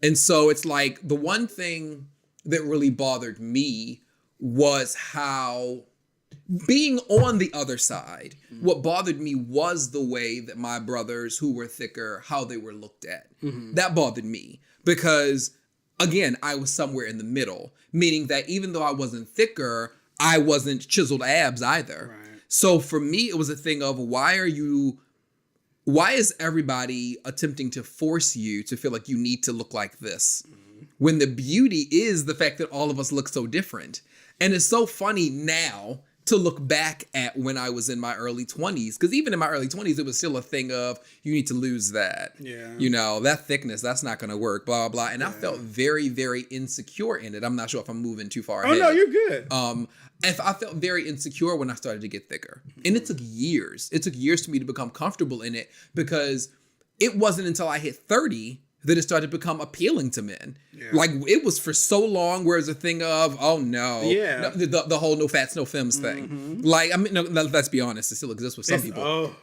And so it's the one thing that really bothered me was how being on the other side, what bothered me was the way that my brothers who were thicker, how they were looked at. That bothered me because, again, I was somewhere in the middle, meaning that even though I wasn't thicker, I wasn't chiseled abs either. Right. So for me, it was a thing of why is everybody attempting to force you to feel like you need to look like this? When the beauty is the fact that all of us look so different. And it's so funny now to look back at when I was in my early 20s, because even in my early 20s, it was still a thing of you need to lose that. Yeah. You know, that thickness, that's not going to work, blah, blah, blah. And I felt very, very insecure in it. I'm not sure if I'm moving too far ahead. Oh, no, you're good. If I felt very insecure when I started to get thicker. And it took years. It took years for me to become comfortable in it because it wasn't until I hit 30 that it started to become appealing to men. Yeah. Like, it was for so long where it was a thing of, oh no. Yeah. No, the whole no fats, no femmes thing. Like, I mean, no, let's be honest, it still exists with some people.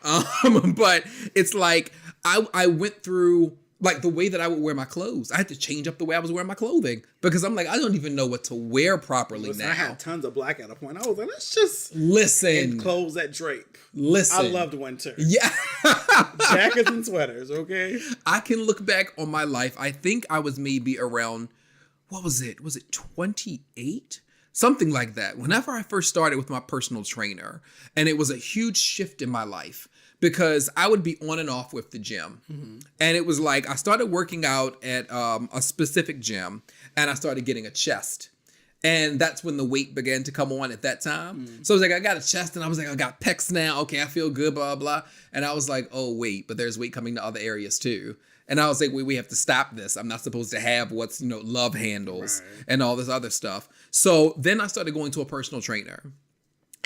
But it's like, I went through, like, the way that I would wear my clothes. I had to change up the way I was wearing my clothing because I'm like, I don't even know what to wear properly now. I had tons of black at a point. I was like, let's just listen. clothes that drape. Listen. I loved winter. Yeah. Jackets and sweaters, okay? I can look back on my life. I think I was maybe around, what was it? Was it 28? Something like that. Whenever I first started with my personal trainer, and it was a huge shift in my life because I would be on and off with the gym. And it was like, I started working out at a specific gym and I started getting a chest. And that's when the weight began to come on at that time. So I was like, I got a chest and I was like, I got pecs now. Okay, I feel good, blah, blah. And I was like, oh, wait, but there's weight coming to other areas too. And I was like, we have to stop this. I'm not supposed to have what's, love handles and all this other stuff. So then I started going to a personal trainer.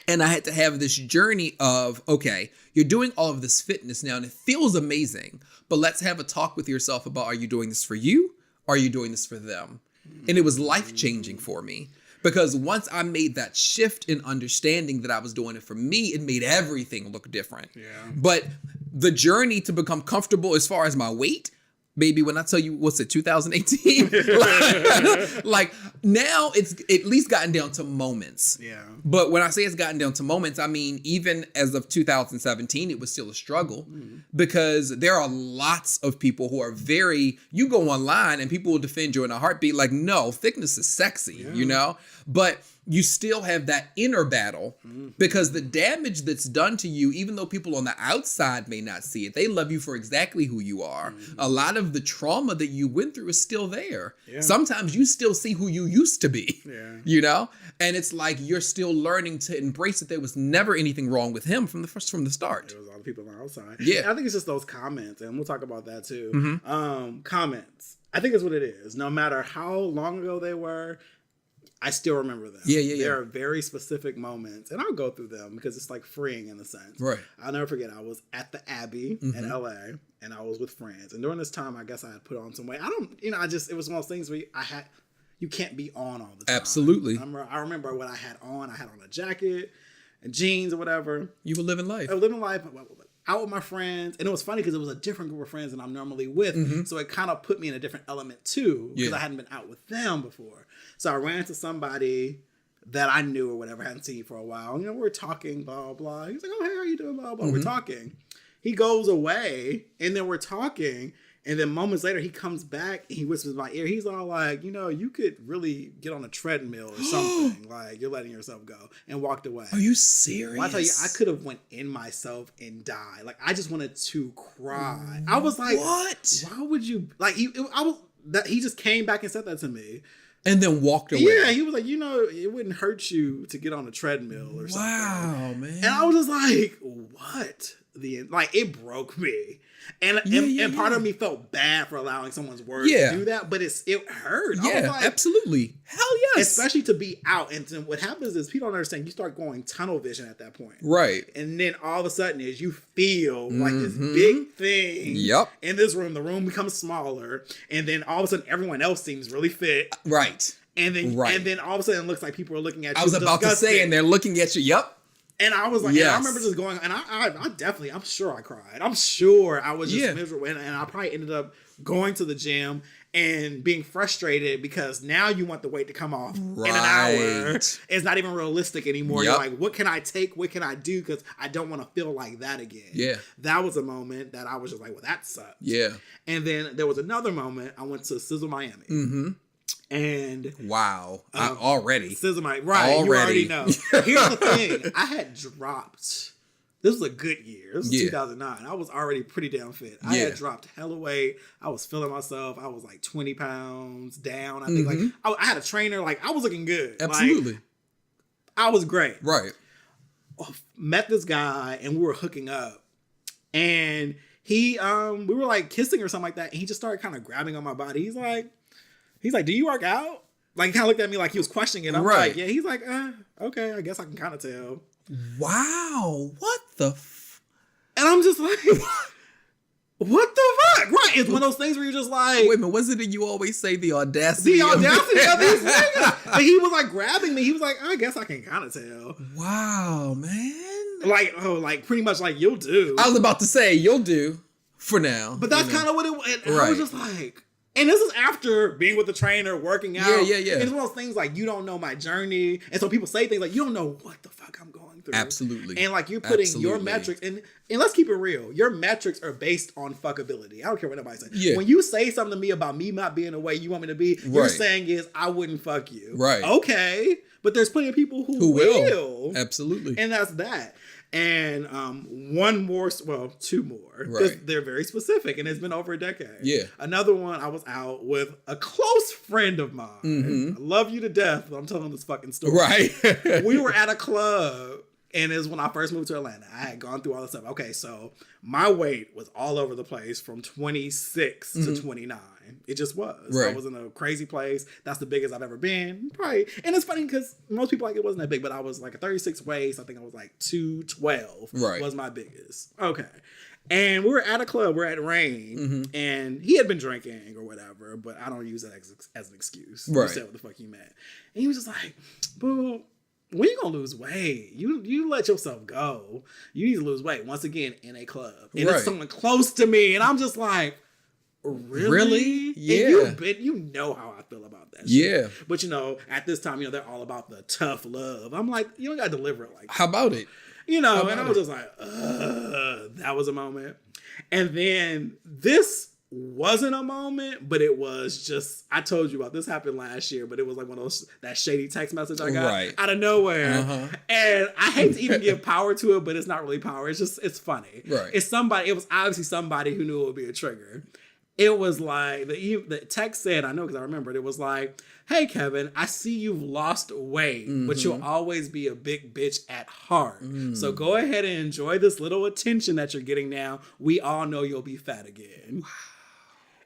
And I had to have this journey of, okay, you're doing all of this fitness now and it feels amazing, but let's have a talk with yourself about, are you doing this for you? Or are you doing this for them? And it was life-changing for me because once I made that shift in understanding that I was doing it for me, it made everything look different. Yeah. But the journey to become comfortable as far as my weight, baby, when I tell you, what's it, 2018? like now it's at least gotten down to moments. Yeah. But when I say it's gotten down to moments, I mean, even as of 2017, it was still a struggle because there are lots of people who are you go online and people will defend you in a heartbeat. Like, no, thickness is sexy, but you still have that inner battle because the damage that's done to you, even though people on the outside may not see it, they love you for exactly who you are. A lot of the trauma that you went through is still there. Yeah. Sometimes you still see who you used to be, and it's like you're still learning to embrace that there was never anything wrong with him from the start. There was a lot of people on the outside. Yeah. I think it's just those comments, and we'll talk about that too. Comments. I think it's what it is. No matter how long ago they were, I still remember them. Yeah. There are very specific moments, and I'll go through them because it's like freeing in a sense. Right. I'll never forget, I was at the Abbey in LA, and I was with friends. And during this time, I guess I had put on some weight. It was one of those things where you can't be on all the time. Absolutely. I remember what I had on. I had on a jacket and jeans or whatever. You were living life. I was living life. Out with my friends, and it was funny because it was a different group of friends than I'm normally with, so it kind of put me in a different element too because I hadn't been out with them before. So I ran into somebody that I knew or whatever, hadn't seen for a while. We're talking, blah blah. He's like, "Oh, hey, how you doing?" Blah blah. We're talking. He goes away, and then we're talking. And then moments later, he comes back and he whispers in my ear. He's all like, you could really get on a treadmill or something. Like, you're letting yourself go. And walked away. Are you serious? Well, I tell you, I could have went in myself and died. Like, I just wanted to cry. I was like, what? Why would you? Like, he just came back and said that to me. And then walked away. Yeah, he was like, it wouldn't hurt you to get on a treadmill or something. Wow, man. And I was just like, what? It broke me. And part of me felt bad for allowing someone's words to do that, but it hurt. Yeah, absolutely. Hell yes. Especially to be out. And what happens is people don't understand. You start going tunnel vision at that point. Right. And then all of a sudden is you feel like this big thing in this room. The room becomes smaller. And then all of a sudden everyone else seems really fit. Right. And then all of a sudden it looks like people are looking at you. I was about to say, and they're looking at you. Yep. And I was like, and I remember just going, and I definitely, I'm sure I cried. I'm sure I was just miserable. And I probably ended up going to the gym and being frustrated because now you want the weight to come off in an hour. It's not even realistic anymore. You're like, what can I take? What can I do? Because I don't want to feel like that again. Yeah. That was a moment that I was just like, well, that sucked. Yeah. And then there was another moment. I went to Sizzle Miami. Mm-hmm. And already Sizzle Miami, right? Already. You already know. Here's the thing: I had dropped. This was a good year. This was 2009. I was already pretty damn fit. I had dropped hella weight. I was feeling myself. I was like 20 pounds down. I think like I had a trainer. Like I was looking good. Absolutely. Like, I was great. Right. Met this guy and we were hooking up, and he we were like kissing or something like that. And he just started kind of grabbing on my body. He's like, do you work out? Like, he kind of looked at me like he was questioning it. I'm like, yeah. He's like, okay, I guess I can kind of tell. Wow. What the And I'm just like, what the fuck? Right. It's one of those things where you're just like. Wait a minute, wasn't it you always say the audacity? The audacity of these niggas. But he was like grabbing me. He was like, I guess I can kind of tell. Wow, man. Like pretty much like, you'll do. I was about to say, you'll do for now. But that's kind of what it was. And I was just like. And this is after being with the trainer, working out. Yeah. It's one of those things like you don't know my journey. And so people say things like, you don't know what the fuck I'm going through. Absolutely. And like you're putting your metrics, and let's keep it real. Your metrics are based on fuckability. I don't care what nobody says. Yeah. When you say something to me about me not being the way you want me to be, you're saying is, I wouldn't fuck you. Right. Okay. But there's plenty of people who will. Absolutely. And that's that. And two more. Right. They're very specific, and it's been over a decade. Yeah. Another one, I was out with a close friend of mine. Mm-hmm. I love you to death, but I'm telling this fucking story. Right. We were at a club, and it was when I first moved to Atlanta. I had gone through all this stuff. Okay, so my weight was all over the place from 26 to 29. It just was. Right. I was in a crazy place. That's the biggest I've ever been. Probably. And it's funny because most people like it wasn't that big, but I was like a 36 waist. I think I was like 212 was my biggest. Okay. And we were at a club. We're at Rain. And he had been drinking or whatever, but I don't use that as an excuse. Right. You said what the fuck you meant. And he was just like, boo, when you gonna lose weight? You let yourself go. You need to lose weight. Once again, in a club. And it's someone close to me. And I'm just like, really? Yeah. And you know how I feel about that shit. Yeah. But at this time, they're all about the tough love. I'm like, you don't gotta deliver it like that. How about it? And I was just like, that was a moment. And then this wasn't a moment, but it was just, I told you about this happened last year, but it was like one of those, that shady text message I got out of nowhere. And I hate to even give power to it, but it's not really power. It's just, it's funny. Right. It was obviously somebody who knew it would be a trigger. It was like, the text said, I know because I remembered, it was like, hey, Kevin, I see you've lost weight, but you'll always be a big bitch at heart. So go ahead and enjoy this little attention that you're getting now. We all know you'll be fat again. Wow.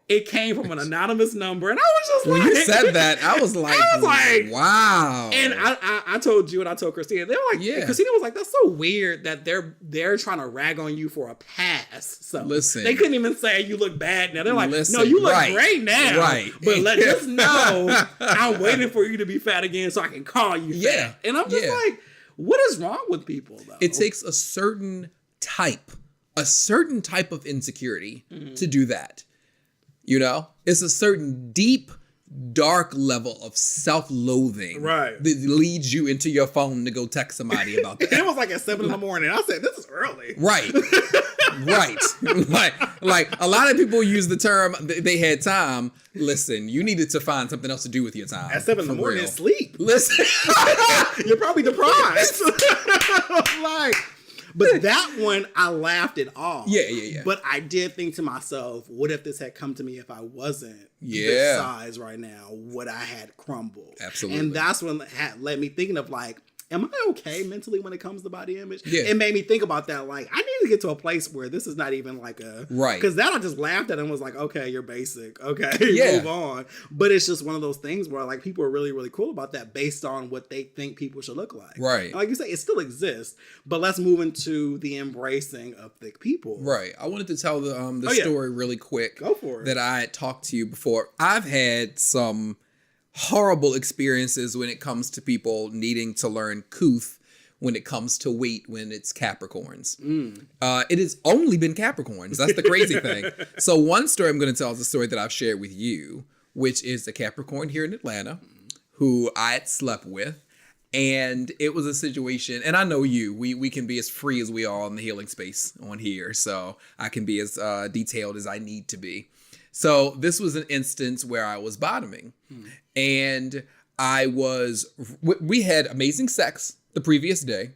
It came from an anonymous number, and I was just when you said that, I was like, wow. And I told you and I told Christina, they were like, yeah. Christina was like, that's so weird that they're trying to rag on you for a pass. So listen, they couldn't even say you look bad now. They're like, no, you look great now. Right. But just know I'm waiting for you to be fat again so I can call you fat. And I'm just like, what is wrong with people though? It takes a certain type of insecurity to do that. It's a certain deep, dark level of self-loathing that leads you into your phone to go text somebody about that. It was like at 7 a.m. I said, this is early. Right. Like a lot of people use the term, they had time. Listen, you needed to find something else to do with your time. At 7 a.m, sleep. Listen. You're probably deprived. But that one, I laughed it off. Yeah. But I did think to myself, what if this had come to me if I wasn't this size right now? Would I had crumbled? Absolutely. And that's when it led me thinking of like, am I okay mentally when it comes to body image? Yeah. It made me think about that. Like, I need to get to a place where this is not even like a... Right. Because that I just laughed at and was like, okay, you're basic. Okay, move on. But it's just one of those things where like people are really, really cool about that based on what they think people should look like. Right. And like you say, it still exists. But let's move into the embracing of thick people. Right. I wanted to tell the story really quick. Go for it. That I had talked to you before. I've had some horrible experiences when it comes to people needing to learn couth when it comes to weight when it's Capricorns. It has only been Capricorns. That's the crazy thing. So one story I'm going to tell is a story that I've shared with you, which is a Capricorn here in Atlanta who I had slept with. And it was a situation, and I know we can be as free as we are in the healing space on here. So I can be as detailed as I need to be. So this was an instance where I was bottoming and we had amazing sex the previous day.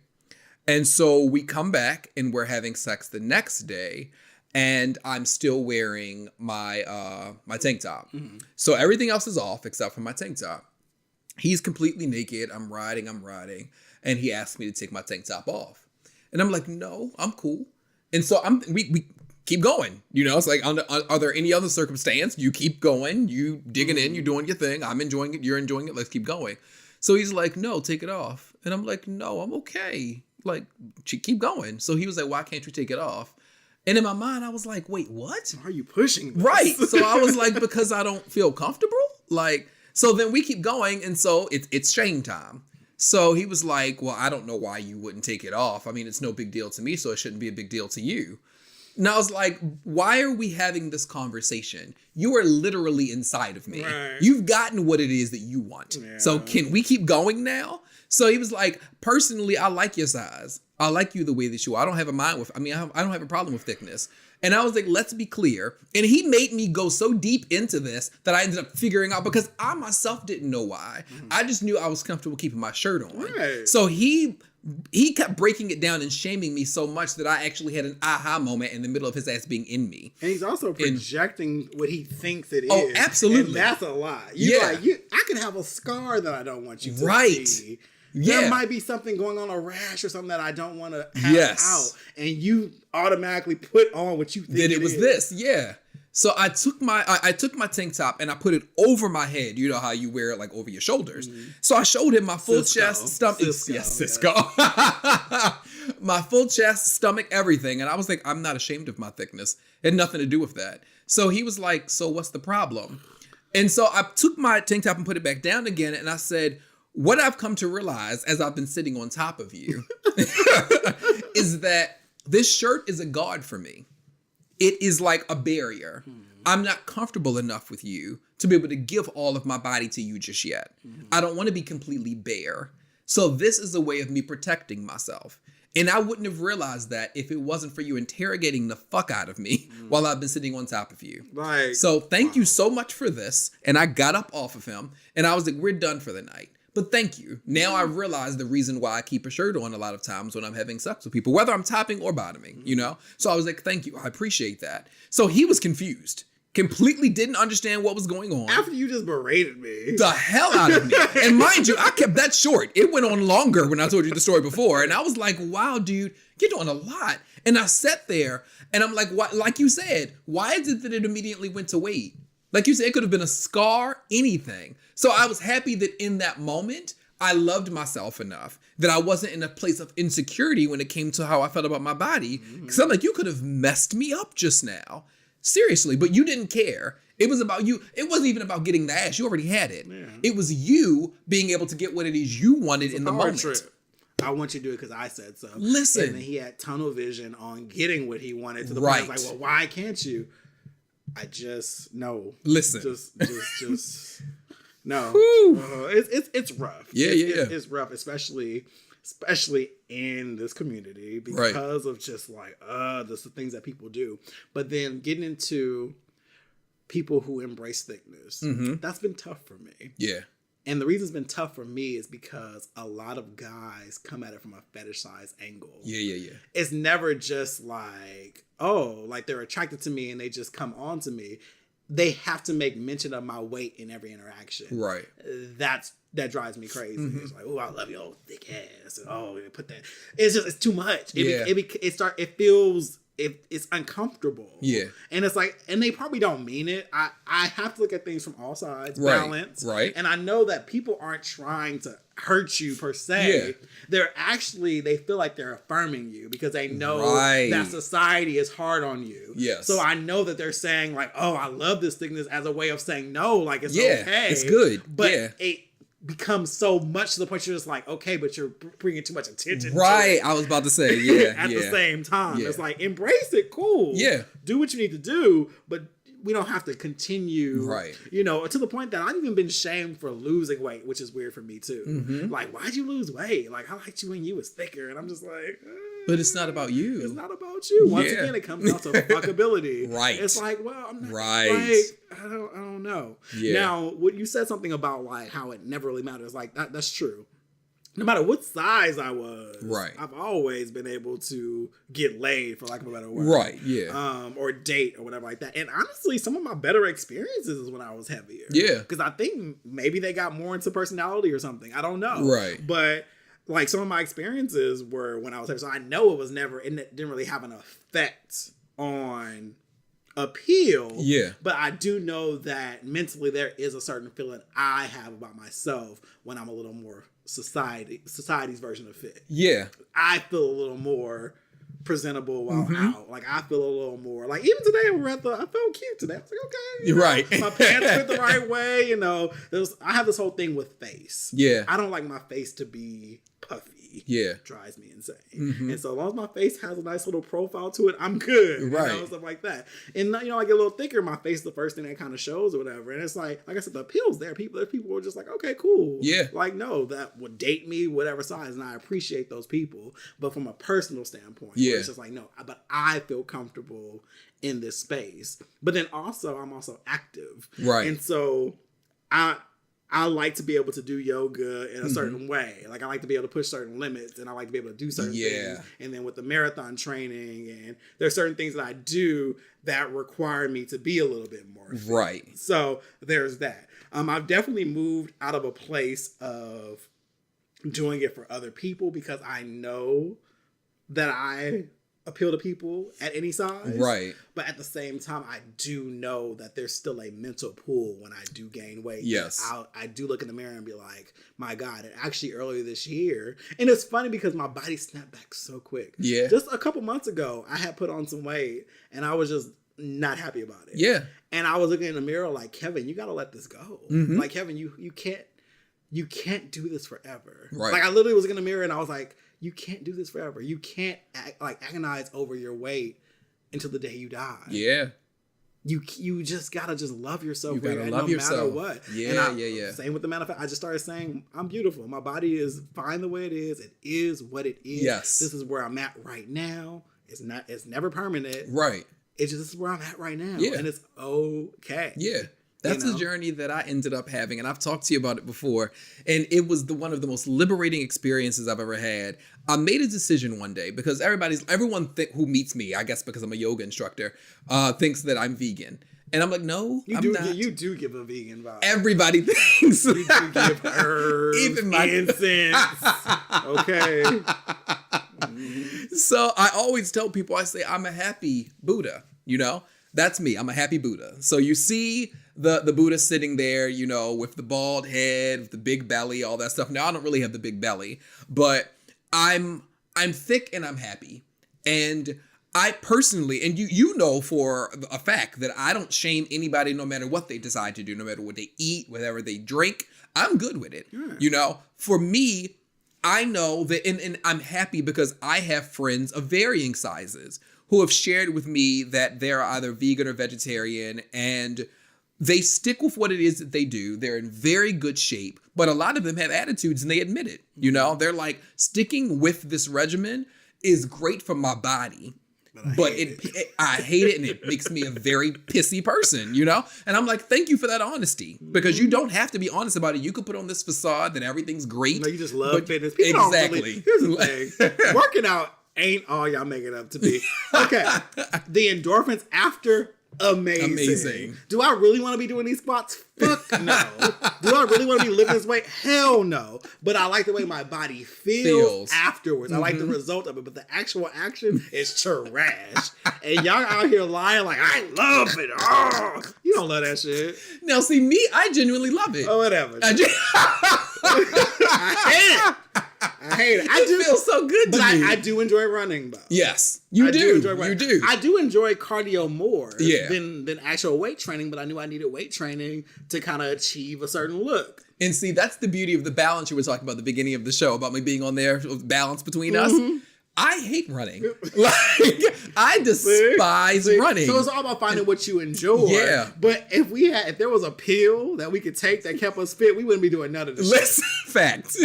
And so we come back and we're having sex the next day and I'm still wearing my tank top. So everything else is off except for my tank top. He's completely naked. I'm riding. And he asked me to take my tank top off. And I'm like, no, I'm cool. And so we keep going. It's like, are there any other circumstance? You keep going. You digging in. You're doing your thing. I'm enjoying it. You're enjoying it. Let's keep going. So he's like, no, take it off. And I'm like, no, I'm okay. Like, keep going. So he was like, why can't you take it off? And in my mind, I was like, wait, what? Why are you pushing this? Right. So I was like, because I don't feel comfortable. Like, so then we keep going, and so it's shame time. So he was like, well, I don't know why you wouldn't take it off. I mean, it's no big deal to me, so it shouldn't be a big deal to you. And I was like, why are we having this conversation? You are literally inside of me. Right. You've gotten what it is that you want. Yeah. So can we keep going now? So he was like, personally, I like your size. I like you the way that you are. I don't have I don't have a problem with thickness. And I was like, let's be clear. And he made me go so deep into this that I ended up figuring out, because I myself didn't know why. I just knew I was comfortable keeping my shirt on. Right. So he kept breaking it down and shaming me so much that I actually had an aha moment in the middle of his ass being in me. And he's also projecting what he thinks it is. Oh, absolutely. And that's a lie. I can have a scar that I don't want you to see. There might be something going on, a rash or something that I don't want to have out. And you automatically put on what you think that it was this. Yeah. So I took my tank top and I put it over my head. You know how you wear it like over your shoulders. So I showed him my full chest, stomach. Cisco. My full chest, stomach, everything. And I was like, I'm not ashamed of my thickness. It had nothing to do with that. So he was like, so what's the problem? And so I took my tank top and put it back down again. And I said, what I've come to realize as I've been sitting on top of you is that this shirt is a guard for me. It is like a barrier. I'm not comfortable enough with you to be able to give all of my body to you just yet. I don't want to be completely bare. So this is a way of me protecting myself. And I wouldn't have realized that if it wasn't for you interrogating the fuck out of me while I've been sitting on top of you. Right. So thank you so much for this. And I got up off of him and I was like, we're done for the night. But thank you. Now I realize the reason why I keep a shirt on a lot of times when I'm having sex with people, whether I'm topping or bottoming, So I was like, thank you. I appreciate that. So he was confused. Completely didn't understand what was going on. After you just berated me. The hell out of me. And mind you, I kept that short. It went on longer when I told you the story before. And I was like, wow, dude, you're doing a lot. And I sat there and I'm like, what? Like you said, why is it that it immediately went to weight? Like you said, it could have been a scar, anything. So I was happy that in that moment, I loved myself enough that I wasn't in a place of insecurity when it came to how I felt about my body. Because I'm like, you could have messed me up just now. Seriously, but you didn't care. It was about you. It wasn't even about getting the ass. You already had it. Yeah. It was you being able to get what it is you wanted in the moment. Trip. I want you to do it because I said so. Listen. And then he had tunnel vision on getting what he wanted to the point. I was like, well, why can't you? I just no. Listen. Just no. It's rough. Yeah. It's rough, especially in this community because of just like the things that people do. But then getting into people who embrace thickness, that's been tough for me. Yeah. And the reason it's been tough for me is because a lot of guys come at it from a fetishized angle. Yeah. It's never just like, oh, like they're attracted to me and they just come on to me. They have to make mention of my weight in every interaction. Right. That drives me crazy. It's like, oh, I love your thick ass. And, oh, put that. It's too much. It feels it's uncomfortable. Yeah. And it's like, and they probably don't mean it. I have to look at things from all sides, balance. Right. And I know that people aren't trying to hurt you per se. Yeah. They feel like they're affirming you because they know that society is hard on you. Yes. So I know that they're saying like, oh, I love this thickness as a way of saying no, like it's okay. It's good. But becomes so much to the point you're just like, okay, but you're bringing too much attention. Right. To it. I was about to say, yeah. At the same time, Yeah. it's like, embrace it, cool. Yeah. Do what you need to do, but we don't have to continue. Right. You know, to the point that I've even been shamed for losing weight, which is weird for me too. Mm-hmm. Like, why'd you lose weight? Like, I liked you when you was thicker. And I'm just like, But it's not about you. It's not about you. Once Yeah. again, it comes down to fuckability. Right. It's like, well, I'm not Right. like, I don't know. Yeah. Now, what you said something about like how it never really matters. Like that's true. No matter what size I was, Right. I've always been able to get laid, for lack of a better word. Right, yeah. Or date or whatever like that. And honestly, some of my better experiences is when I was heavier. Yeah. Because I think maybe they got more into personality or something. I don't know. Right. But like some of my experiences were when I was heavy. So I know it didn't really have an effect on appeal. Yeah. But I do know that mentally there is a certain feeling I have about myself when I'm a little more society's version of fit. Yeah. I feel a little more presentable while out. Like I feel a little more like even today I felt cute today. I was like, okay, you know, Right. my pants fit the right way. You know, I have this whole thing with face. Yeah. I don't like my face to be puffy. Yeah. Drives me insane. And so as long as my face has a nice little profile to it, I'm good. Right. You know, stuff like that. And you know, I get a little thicker, my face is the first thing that kind of shows or whatever. And it's like I said, the appeal's there. People were just like, okay, cool. Yeah. Like, no, that would date me, whatever size. And I appreciate those people. But from a personal standpoint, Yeah. where it's just like, no, but I feel comfortable in this space. But then also, I'm also active. Right. And so I like to be able to do yoga in a certain way. Like I like to be able to push certain limits and I like to be able to do certain things. And then with the marathon training and there's certain things that I do that require me to be a little bit more fit. Right. So there's that. I've definitely moved out of a place of doing it for other people because I know that I appeal to people at any size. Right. But at the same time, I do know that there's still a mental pull when I do gain weight. Yes. I do look in the mirror and be like, my God. And actually earlier this year, and it's funny because my body snapped back so quick. Yeah. Just a couple months ago, I had put on some weight and I was just not happy about it. Yeah. And I was looking in the mirror like, Kevin, you got to let this go. Like, Kevin, you can't do this forever. Right. Like I literally was looking in the mirror and I was like, you can't do this forever. You can't agonize over your weight until the day you die. Yeah. You just gotta just love yourself. You gotta where love no yourself. matter what. Yeah, and yeah. Same with the manifest. I just started saying I'm beautiful. My body is fine the way it is. It is what it is. Yes. This is where I'm at right now. It's never permanent. Right. It's just this is where I'm at right now. Yeah. And it's okay. Yeah. That's the journey that I ended up having. And I've talked to you about it before. And it was one of the most liberating experiences I've ever had. I made a decision one day because everyone who meets me, I guess because I'm a yoga instructor, thinks that I'm vegan. And I'm like, no, I'm not. You do give a vegan vibe. Everybody thinks. You do give herbs, Even my incense. Okay. So I always tell people, I say, I'm a happy Buddha, you know? That's me. I'm a happy Buddha. So you see the Buddha sitting there, you know, with the bald head, with the big belly, all that stuff. Now, I don't really have the big belly, but I'm thick and I'm happy. And I personally, and you know for a fact that I don't shame anybody no matter what they decide to do, no matter what they eat, whatever they drink. I'm good with it. You know, for me, I know that, and I'm happy because I have friends of varying sizes who have shared with me that they're either vegan or vegetarian and they stick with what it is that they do. They're in very good shape, but a lot of them have attitudes and they admit it. You know, they're like, sticking with this regimen is great for my body. But I hate it and it makes me a very pissy person, you know? And I'm like, thank you for that honesty because you don't have to be honest about it. You could put on this facade that everything's great. No, you just love fitness. People Exactly. Here's the thing. Working out ain't all y'all make it up to be. Okay. The endorphins after, amazing. Do I really want to be doing these squats? Fuck no. Do I really want to be lifting this weight? Hell no. But I like the way my body feels afterwards. I like the result of it, but the actual action is trash. And y'all out here lying like, I love it. Oh, you don't love that shit. Now, see, me, I genuinely love it. Oh, whatever. I hate it. I hate it. It feels so good to me. I do enjoy running, though. Yes, you do. Enjoy running. You do. I do enjoy cardio more Yeah. than actual weight training, but I knew I needed weight training to kind of achieve a certain look. And see, that's the beauty of the balance you were talking about at the beginning of the show, about me being on there, balance between us. I hate running. Like, I despise running. So it's all about finding what you enjoy. Yeah. But if there was a pill that we could take that kept us fit, we wouldn't be doing none of this. Listen, fact.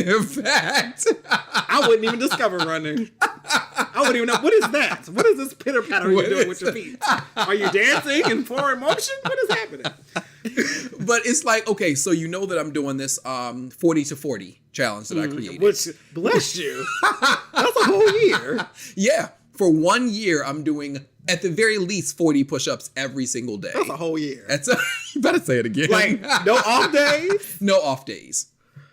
I wouldn't even discover running. I wouldn't even know, what is that? What is this pitter patter you're doing with your feet? Are you dancing in forward motion? What is happening? But it's like, okay, so you know that I'm doing this 40 to 40 challenge that I created. Which, bless you, that's a whole year. Yeah. For 1 year, I'm doing at the very least 40 push-ups every single day. That's a whole year. You better say it again. Like, no off days? No off days.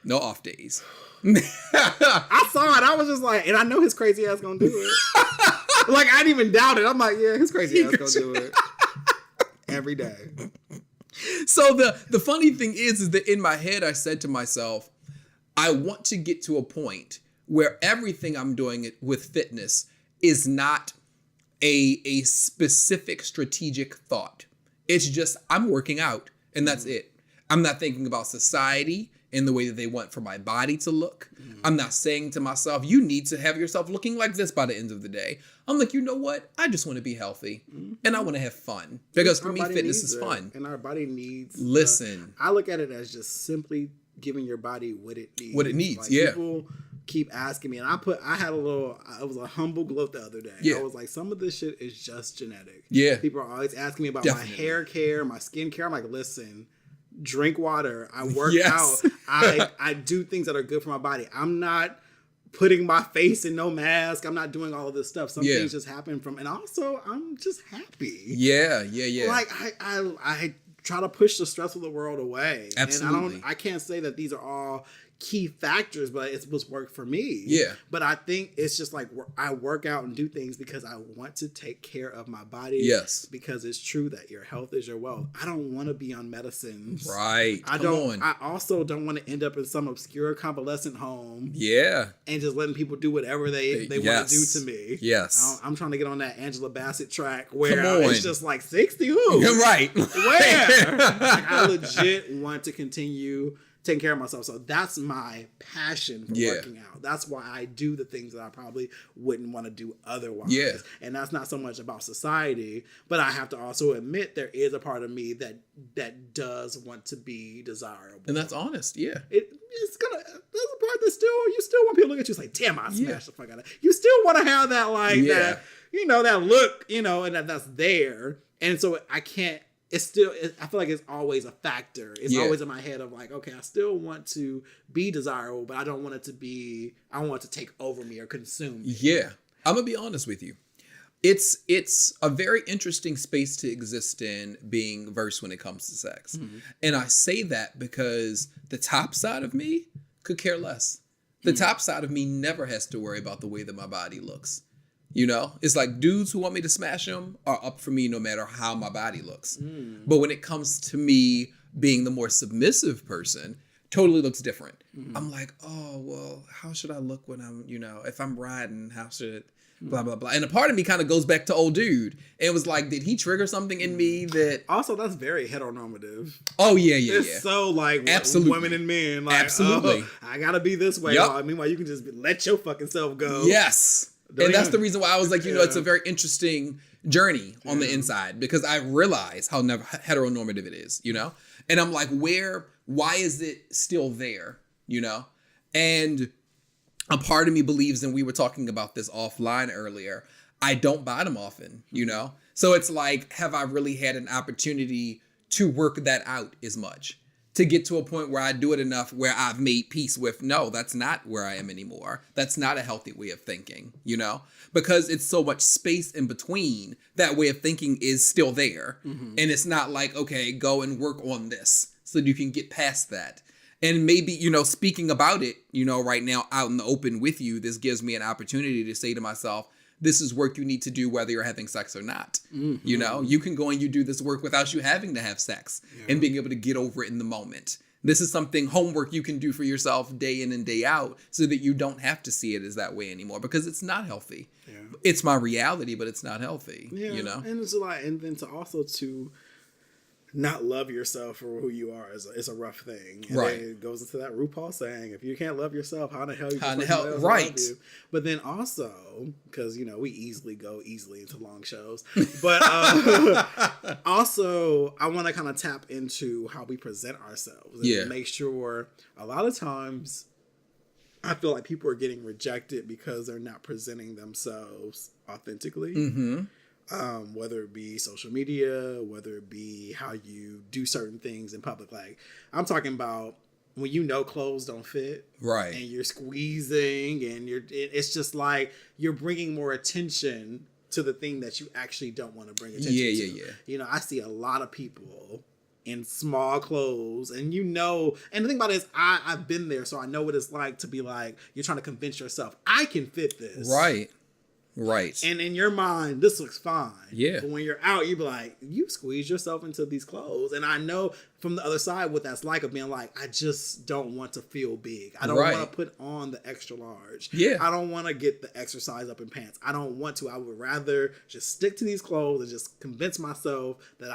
No off days. I saw it. I was just like, and I know his crazy ass gonna do it. Like, I didn't even doubt it. I'm like, yeah, his crazy ass gonna do it. Every day. So the funny thing is that in my head, I said to myself, I want to get to a point where everything I'm doing with fitness is not a specific strategic thought. It's just, I'm working out and that's it. I'm not thinking about society in the way that they want for my body to look. I'm not saying to myself, you need to have yourself looking like this by the end of the day. I'm like, you know what? I just want to be healthy and I want to have fun, because for me, fitness is fun. And our body needs. Listen. I look at it as just simply giving your body what it needs. What it needs, like, yeah. People keep asking me, and it was a humble gloat the other day. Yeah. I was like, some of this shit is just genetic. Yeah. People are always asking me about Definitely. my hair care, my skin care. I'm like, listen, drink water. I work Yes. out. I do things that are good for my body. I'm not putting my face in no mask. I'm not doing all of this stuff. Some things just happen from, and also I'm just happy. Yeah. Like I try to push the stress of the world away. Absolutely. And I can't say that these are all key factors, but it's what's worked for me. Yeah. But I think it's just like I work out and do things because I want to take care of my body. Yes. Because it's true that your health is your wealth. I don't want to be on medicines. Right. I also don't want to end up in some obscure convalescent home. Yeah. And just letting people do whatever they want to do to me. Yes. I'm trying to get on that Angela Bassett track where Come on. it's just like 60 who? Right. Where? Like, I legit want to continue taking care of myself. So that's my passion for working out. That's why I do the things that I probably wouldn't want to do otherwise. Yeah. And that's not so much about society, but I have to also admit there is a part of me that does want to be desirable. And that's honest. Yeah. There's a part that you still want people to look at you and say, damn, I smashed the fuck out of it. You still want to have that, that, that look, and that's there. And so I can't, I feel like it's always a factor. It's always in my head of like, okay, I still want to be desirable, but I don't want it to take over me or consume me. Yeah. I'm going to be honest with you. It's a very interesting space to exist in, being versed when it comes to sex. Mm-hmm. And I say that because the top side of me could care less. The top side of me never has to worry about the way that my body looks. It's like dudes who want me to smash them are up for me no matter how my body looks. But when it comes to me being the more submissive person, totally looks different. I'm like, oh, well, how should I look when I'm, if I'm riding, how should blah, blah, blah. And a part of me kind of goes back to old dude. It was like, did he trigger something in me that... Also, that's very heteronormative. Oh, yeah. It's so like Absolutely. Women and men. Like, Absolutely. I gotta be this way. Yep. Meanwhile, you can just let your fucking self go. Yes. And that's the reason why I was like, it's a very interesting journey on the inside, because I realize how heteronormative it is, And I'm like, why is it still there, And a part of me believes, and we were talking about this offline earlier, I don't bottom often, So it's like, have I really had an opportunity to work that out as much? To get to a point where I do it enough where I've made peace with, no, that's not where I am anymore. That's not a healthy way of thinking, because it's so much space in between. That way of thinking is still there. Mm-hmm. And it's not like, okay, go and work on this so that you can get past that. And maybe, speaking about it, right now out in the open with you, this gives me an opportunity to say to myself, this is work you need to do whether you're having sex or not. Mm-hmm. You can go and you do this work without you having to have sex and being able to get over it in the moment. This is something homework you can do for yourself day in and day out so that you don't have to see it as that way anymore because it's not healthy. Yeah. It's my reality, but it's not healthy. Yeah. You know? And it's like, and then to not love yourself for who you are is a rough thing. And right. it goes into that RuPaul saying, if you can't love yourself, how the hell right. love you? But then also, because, we easily go into long shows, but also I want to kind of tap into how we present ourselves and make sure a lot of times I feel like people are getting rejected because they're not presenting themselves authentically. Mm-hmm. Whether it be social media, whether it be how you do certain things in public. Like, I'm talking about when clothes don't fit. Right. And you're squeezing and it's just like you're bringing more attention to the thing that you actually don't want to bring attention to. Yeah. I see a lot of people in small clothes and and the thing about it is I've been there, so I know what it's like to be like, you're trying to convince yourself, I can fit this. Right. And in your mind, this looks fine. Yeah. But when you're out, you be like, you squeeze yourself into these clothes. And I know from the other side what that's like, of being like, I just don't want to feel big. I don't want to put on the extra large. Yeah. I don't want to get the exercise up in pants. I don't want to. I would rather just stick to these clothes and just convince myself that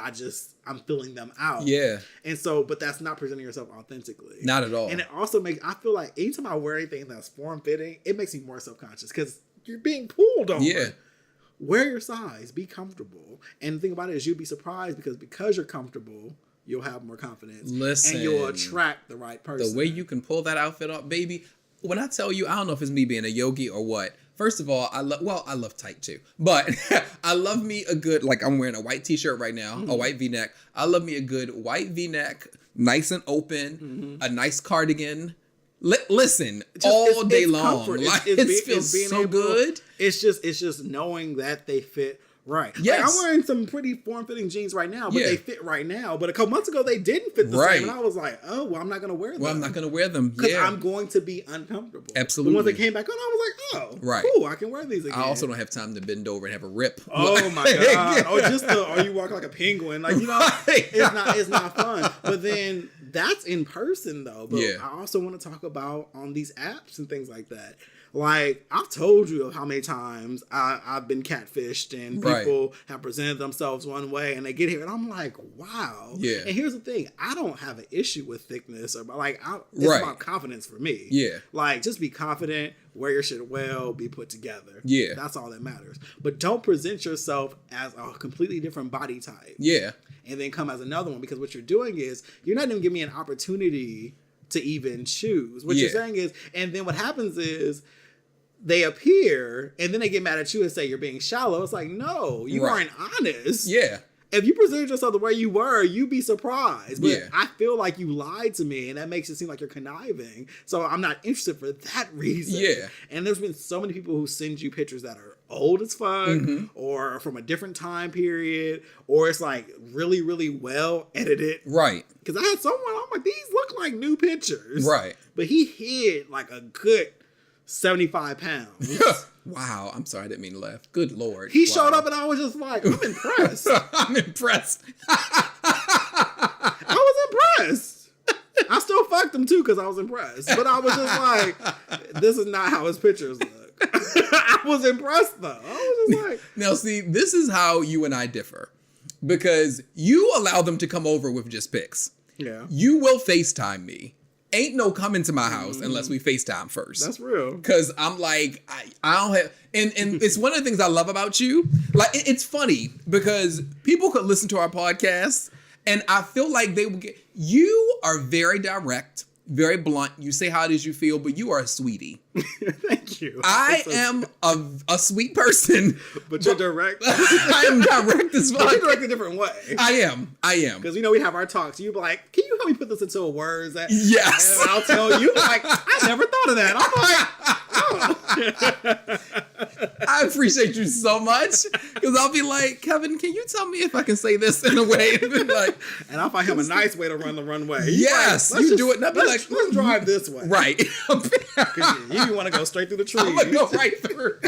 I'm filling them out. Yeah. And so, but that's not presenting yourself authentically. Not at all. And it also I feel like anytime I wear anything that's form-fitting, it makes me more self-conscious because you're being pulled on. Yeah. Wear your size. Be comfortable. And the thing about it is you'll be surprised because you're comfortable, you'll have more confidence. Listen. And you'll attract the right person. The way you can pull that outfit off, baby. When I tell you, I don't know if it's me being a yogi or what. First of all, I love tight too. But I love me a good, like I'm wearing a white t-shirt right now, a white v-neck. I love me a good white v-neck, nice and open, a nice cardigan. Listen, all day long. Like, it feels so good. It's just knowing that they fit right. Yes. Like, I'm wearing some pretty form-fitting jeans right now, but they fit right now. But a couple months ago, they didn't fit the same. And I was like, oh, well, I'm not going to wear them. Well, I'm not going to wear them. Because I'm going to be uncomfortable. Absolutely. But once they came back on, I was like, oh, cool, I can wear these again. I also don't have time to bend over and have a rip. Oh, my God. Or you walk like a penguin. Like, it's not fun. But then that's in person, though. But I also want to talk about on these apps and things like that. Like, I've told you how many times I've been catfished and people have presented themselves one way and they get here and I'm like, wow. Yeah. And here's the thing. I don't have an issue with thickness or like, it's about confidence for me. Yeah. Like, just be confident, wear your shit well, be put together. Yeah. That's all that matters. But don't present yourself as a completely different body type. Yeah. And then come as another one, because what you're doing is you're not even giving me an opportunity to even choose. What you're saying is, and then what happens is, they appear and then they get mad at you and say you're being shallow. It's like, no, you aren't honest. Yeah. If you presented yourself the way you were, you'd be surprised. But I feel like you lied to me and that makes it seem like you're conniving. So I'm not interested for that reason. Yeah. And there's been so many people who send you pictures that are old as fuck or from a different time period, or it's like really, really well edited. Right. Because I had someone, I'm like, these look like new pictures. Right. But he hid like a good 75 pounds. Wow, I'm sorry, I didn't mean to laugh. Good Lord. He showed up and I was just like, I'm impressed. I'm impressed. I was impressed. I still fucked him too because I was impressed. But I was just like, this is not how his pictures look. I was impressed though. I was just like. Now see, this is how you and I differ. Because you allow them to come over with just pics. Yeah. You will FaceTime me. Ain't no coming to my house unless we FaceTime first. That's real. Because I'm like, I don't have... And it's one of the things I love about you. Like, it's funny because people could listen to our podcast and I feel like they would get... You are very direct, very blunt. You say how it is you feel, but you are a sweetie. Thank you. I am a sweet person. But you're direct. I am direct as fuck. But you're direct a different way. I am. Because we have our talks. You'd be like, can you help me put this into a words? Yes. And I'll tell you, like, I never thought of that. I'm like, oh. I appreciate you so much. Because I'll be like, Kevin, can you tell me if I can say this in a way? And I'll find him a nice way to run the runway. Yes. Like, you do it. And I'll be like, let's drive this way. Right. You want to go straight through the trees. I'm going to go right through.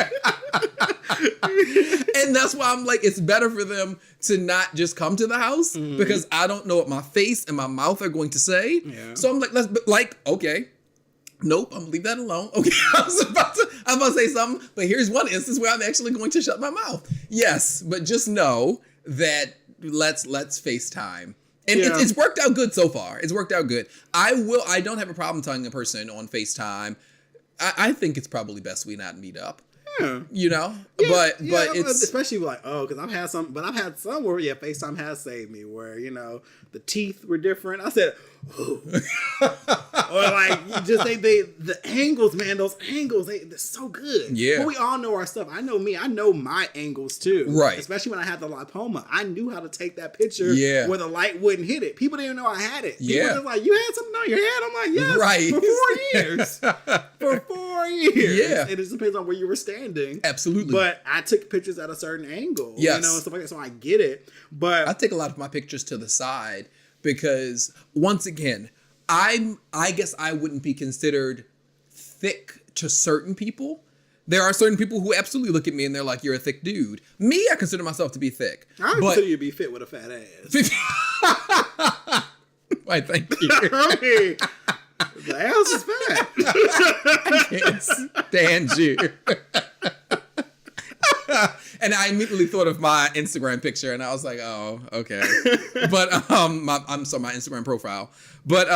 And that's why I'm like, it's better for them to not just come to the house because I don't know what my face and my mouth are going to say. Yeah. So I'm like, okay. Nope, I'm gonna leave that alone. Okay, I was about to say something, but here's one instance where I'm actually going to shut my mouth. Yes, but just know that let's FaceTime. And it's worked out good so far. It's worked out good. I don't have a problem telling a person on FaceTime. I think it's probably best we not meet up. Yeah. You know? Yeah, but it's especially like, because I've had some where FaceTime has saved me where, the teeth were different. I said, ooh. Or like just the angles, man, those angles, they're so good. Yeah. But we all know our stuff. I know me, I know my angles too. Right. Especially when I had the lipoma. I knew how to take that picture where the light wouldn't hit it. People didn't know I had it. People Yeah. just like, you had something on your head? I'm like, yes. Right. For 4 years. For 4 years. Yeah. It just depends on where you were standing. Absolutely. But I took pictures at a certain angle. Yes. And stuff like that. So I get it. But I take a lot of my pictures to the side because once again, I guess I wouldn't be considered thick to certain people. There are certain people who absolutely look at me and they're like, you're a thick dude. Me, I consider myself to be thick. I consider you to be fit with a fat ass. Why, thank you. I mean, the ass is fat. I can't stand you. And I immediately thought of my Instagram picture and I was like, oh, okay. But my Instagram profile. But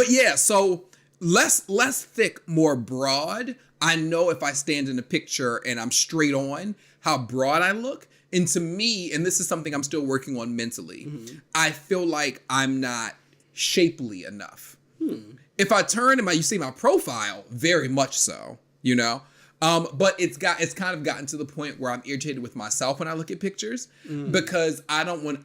yeah, so less thick, more broad. I know if I stand in a picture and I'm straight on how broad I look. And to me, and this is something I'm still working on mentally, I feel like I'm not shapely enough. If I turn and you see my profile, very much so, but it's kind of gotten to the point where I'm irritated with myself when I look at pictures because I'm the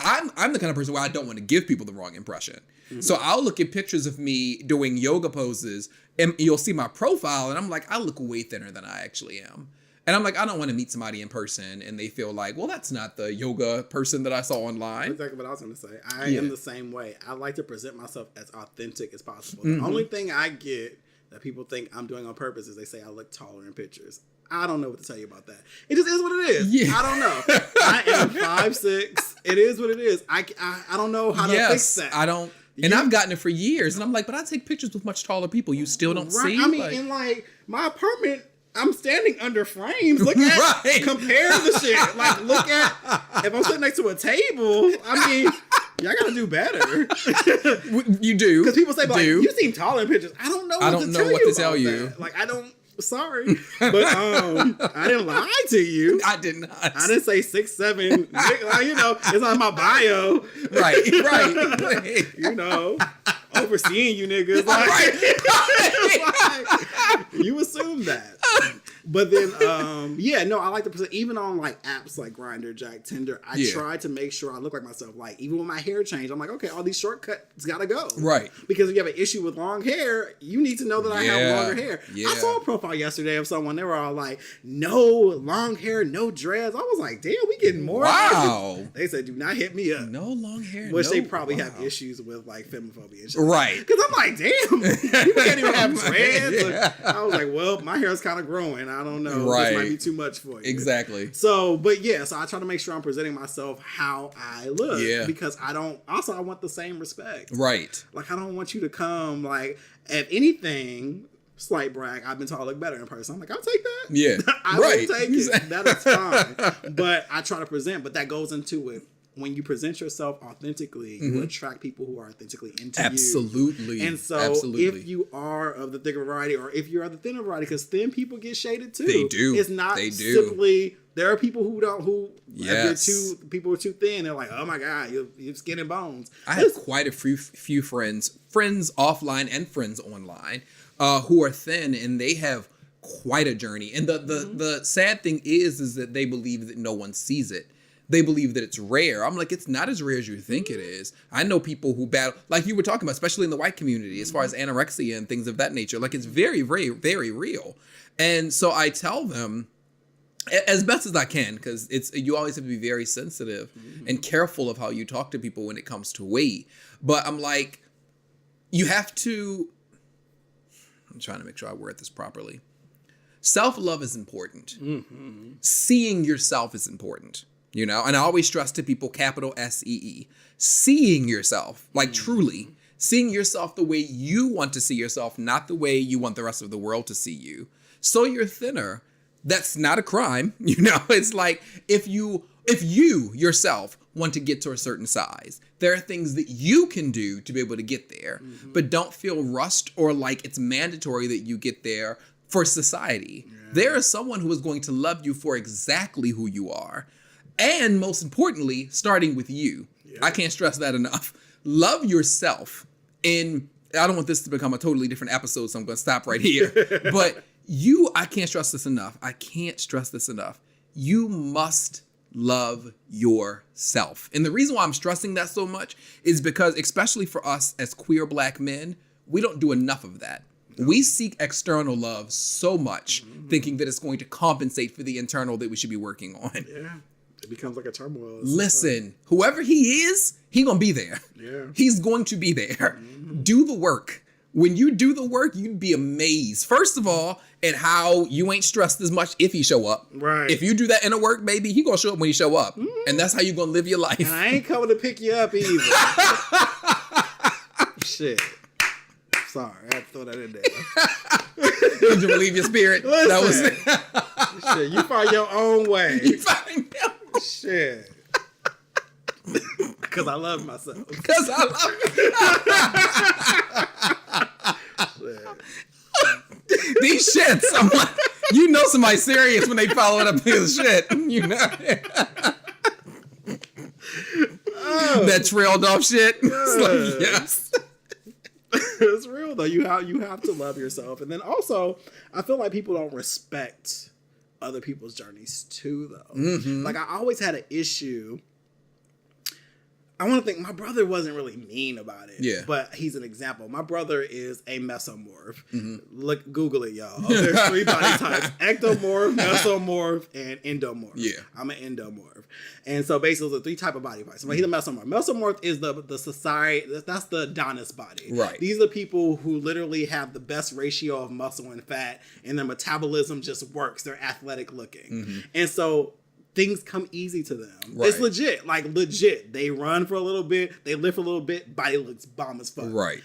kind of person where I don't want to give people the wrong impression. So I'll look at pictures of me doing yoga poses and you'll see my profile and I'm like, I look way thinner than I actually am. And I'm like, I don't want to meet somebody in person and they feel like, well, that's not the yoga person that I saw online. Exactly what I was going to say. I am the same way. I like to present myself as authentic as possible. The only thing I get that people think I'm doing on purpose is they say I look taller in pictures. I don't know what to tell you about that. It just is what it is. Yeah. I don't know. I am 5'6". It is what it is. I don't know how to fix that. I don't. And I've gotten it for years. And I'm like, but I take pictures with much taller people. You still don't see? I mean, in my apartment, I'm standing under frames. Look at, compare the shit. Like, look at, if I'm sitting next to a table, I mean, y'all gotta do better. You do. Because people say, like, you seem taller in pictures. I don't know what to tell you. That. Like, I don't, sorry. But I didn't lie to you. I did not. I didn't say 6'7". It's on my bio. Right. Overseeing you niggas. You assume that. But then, I like to present, even on like apps like Grindr, Jack, Tinder, I try to make sure I look like myself. Like, even when my hair changed, I'm like, okay, all these shortcuts gotta go. Right. Because if you have an issue with long hair, you need to know that I have longer hair. Yeah. I saw a profile yesterday of someone, they were all like, no long hair, no dreads. I was like, damn, we getting more. Wow. They said, do not hit me up. No long hair. Which they probably have issues with, like, femophobia and shit. Right. Because I'm like, damn, people can't even have dreads. I was like, well, my hair is kind of growing. I don't know. Right. This might be too much for you. Exactly. So I try to make sure I'm presenting myself how I look. Yeah. Because I want the same respect. Right. Like, I don't want you to come, like, if anything, slight brag, I've been told I look better in person. I'm like, I'll take that. Yeah. I will take it. That is fine. But I try to present, but that goes into it. When you present yourself authentically, you attract people who are authentically into you. And so if you are of the thicker variety, or if you're of the thinner variety, because thin people get shaded too. They do. It's not simply, there are people if people are too thin, they're like, oh my God, you're skin and bones. I have quite a few friends offline and friends online, who are thin, and they have quite a journey. And the sad thing is that they believe that no one sees it. They believe that it's rare. I'm like, it's not as rare as you think it is. I know people who battle, like you were talking about, especially in the white community, as far as anorexia and things of that nature. Like, it's very, very, very real. And so I tell them, as best as I can, because you always have to be very sensitive and careful of how you talk to people when it comes to weight. But I'm like, you have to, I'm trying to make sure I word this properly. Self-love is important. Seeing yourself is important, you know? And I always stress to people, capital S-E-E. Seeing yourself, like truly. Seeing yourself the way you want to see yourself, not the way you want the rest of the world to see you. So you're thinner. That's not a crime, you know? It's like if you yourself want to get to a certain size, there are things that you can do to be able to get there, but don't feel rushed or like it's mandatory that you get there for society. Yeah. There is someone who is going to love you for exactly who you are. And most importantly, starting with you. Yeah. I can't stress that enough. Love yourself. And I don't want this to become a totally different episode, so I'm going to stop right here. But I can't stress this enough. I can't stress this enough. You must love yourself. And the reason why I'm stressing that so much is because, especially for us as queer Black men, we don't do enough of that. We seek external love so much, thinking that it's going to compensate for the internal that we should be working on. Yeah. It becomes like a turmoil. Listen, whoever he is, he's going to be there. Yeah. He's going to be there. Do the work. When you do the work, you'd be amazed. First of all, at how you ain't stressed as much if he show up. Right. If you do that inner work, baby, he gonna show up when you show up. And that's how you gonna live your life. And I ain't coming to pick you up either. Shit. Sorry, I had to throw that in there. Did you relieve your spirit? Listen, that was shit, you find your own way. You find your own. Shit. Because I love myself. Because I love you. These shits, I'm like, you know somebody's serious when they follow it up with this shit. You know. That trailed off shit. It's like, yes. It's real though. You have to love yourself. And then also, I feel like people don't respect other people's journeys too though. Like I always had an issue. I want to think my brother wasn't really mean about it. Yeah. But he's an example. My brother is a mesomorph. Look, Google it, y'all. There's 3 body types: ectomorph, mesomorph, and endomorph. Yeah. I'm an endomorph. And so basically there's 3 type of body parts. But he's a mesomorph. Mesomorph is the society, that's the Adonis body. Right. These are the people who literally have the best ratio of muscle and fat, and their metabolism just works. They're athletic looking. And so things come easy to them. Right. It's legit. Like legit. They run for a little bit. They lift a little bit. Body looks bomb as fuck. Right.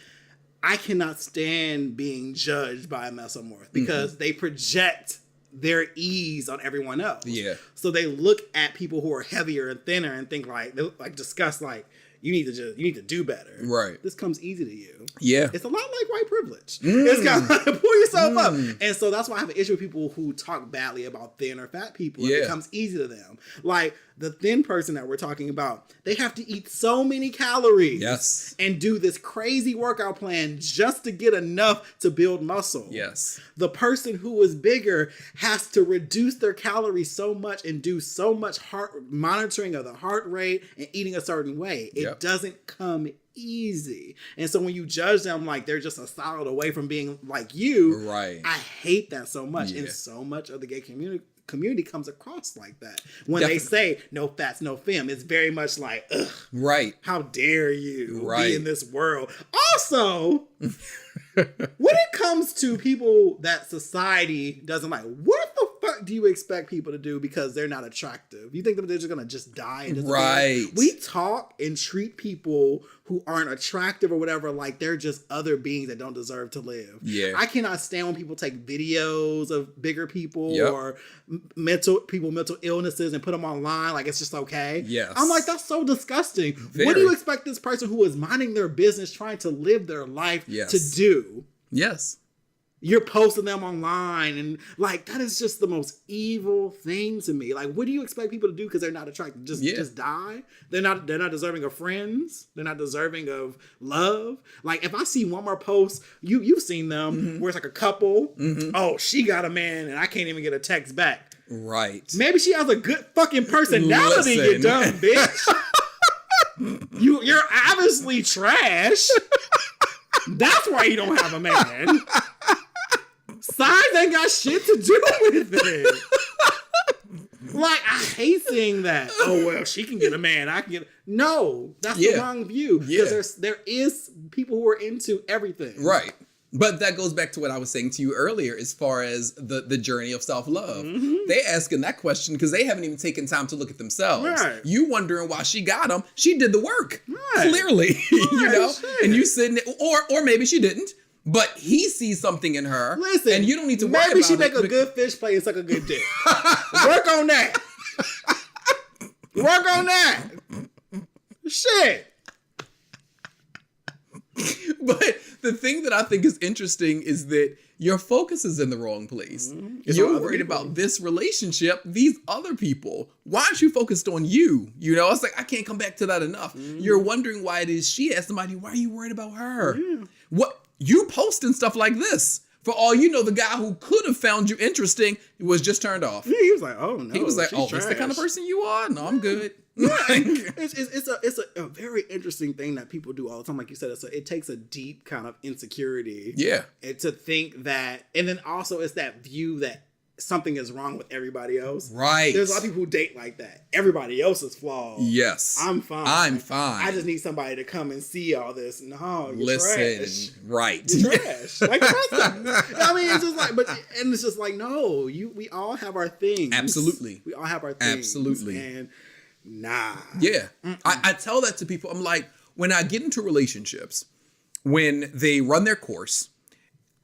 I cannot stand being judged by a mesomorph because they project their ease on everyone else. Yeah. So they look at people who are heavier and thinner and think like discuss like you need to do better. Right. This comes easy to you. Yeah. It's a lot like white privilege. It's kind of like pull yourself up. And so that's why I have an issue with people who talk badly about thin or fat people. Yeah. It comes easy to them. Like the thin person that we're talking about, they have to eat so many calories. Yes. And do this crazy workout plan just to get enough to build muscle. Yes. The person who is bigger has to reduce their calories so much and do so much heart monitoring of the heart rate and eating a certain way. It doesn't come easy. And so when you judge them like they're just a solid away from being like you, right? I hate that so much. And so much of the gay community comes across like that. When they say no fats, no femme, it's very much like, ugh, right? How dare you be in this world? Also, when it comes to people that society doesn't like, what the fuck do you expect people to do because they're not attractive? You think that they're just gonna just die? And right. We talk and treat people who aren't attractive or whatever like they're just other beings that don't deserve to live. Yeah. I cannot stand when people take videos of bigger people or mental illnesses and put them online like it's just okay. Yes. I'm like, that's so disgusting. Very. What do you expect this person who is minding their business, trying to live their life to do? Yes. You're posting them online and like that is just the most evil thing to me. Like, what do you expect people to do because they're not attractive? Just die? They're not deserving of friends. They're not deserving of love. Like, if I see one more post, you've seen them where it's like a couple. Oh, she got a man and I can't even get a text back. Right. Maybe she has a good fucking personality, you dumb bitch. You're obviously trash. That's why you don't have a man. Size ain't got shit to do with it. Like, I hate seeing that. Oh, well, she can get a man. I can get... No, that's the wrong view. Because there is people who are into everything. Right. But that goes back to what I was saying to you earlier as far as the journey of self-love. They asking that question because they haven't even taken time to look at themselves. Right. You wondering why she got them. She did the work. Right. Clearly. You know? Shit. And you sitting there, or maybe she didn't. But he sees something in her. Listen, and you don't need to worry about it. maybe she make a good fish play and suck a good dick. Work on that. Work on that. Shit. But the thing that I think is interesting is that your focus is in the wrong place. You're worried about this relationship, these other people. Why aren't you focused on you? You know, it's like, I can't come back to that enough. You're wondering why it is she asked somebody, why are you worried about her? What? You posting stuff like this. For all you know, the guy who could have found you interesting was just turned off. Yeah, he was like, oh no. He was like, she's oh, that's the kind of trash. person you are? No, I'm good. It's a very interesting thing that people do all the time. Like you said, it takes a deep kind of insecurity. Yeah. And to think that, and then also it's that view that something is wrong with everybody else. Right. There's a lot of people who date like that. Everybody else is flawed. Yes. I'm fine. I'm fine. I just need somebody to come and see all this. No, you're Listen. trash. Right. You're trash. Like the rest of them. I mean, it's just like, and it's just like, no, we all have our things. Absolutely. We all have our things. Absolutely. And nah. Yeah. I tell that to people. I'm like, when I get into relationships, when they run their course,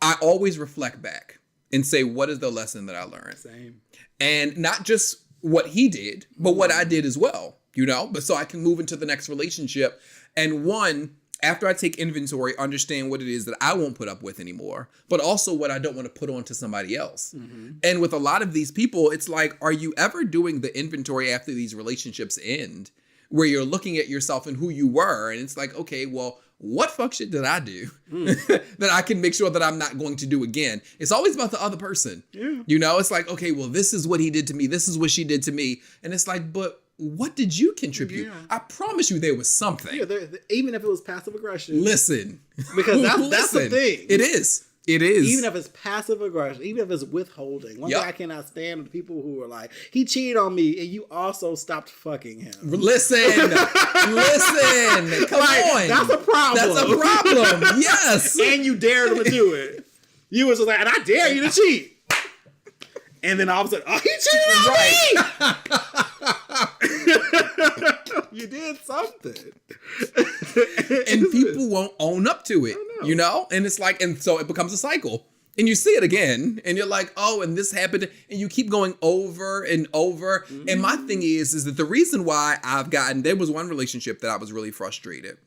I always reflect back and say, what is the lesson that I learned? Same. And not just what he did, but what I did as well, you know? But so I can move into the next relationship. And one, after I take inventory, understand what it is that I won't put up with anymore, but also what I don't want to put on to somebody else. And with a lot of these people, it's like, are you ever doing the inventory after these relationships end, where you're looking at yourself and who you were? And it's like, okay, well, what fuck shit did I do that I can make sure that I'm not going to do again? It's always about the other person. Yeah. You know, it's like, okay, well, this is what he did to me. This is what she did to me. And it's like, but what did you contribute? Yeah. I promise you there was something. Yeah, even if it was passive aggression. Listen. Because that's the thing. It is. It is. Even if it's passive aggression, even if it's withholding. One thing I cannot stand are the people who are like, he cheated on me and you also stopped fucking him. Listen. Come on. That's a problem. That's a problem. Yes. And you dared him to do it. You was just like, and I dare you to cheat. And then all of a sudden, oh, he cheated on me! You did something. And people won't own up to it, you know? And it's like, and so it becomes a cycle. And you see it again, and you're like, oh, and this happened. And you keep going over and over. And my thing is that the reason why there was one relationship that I was really frustrated.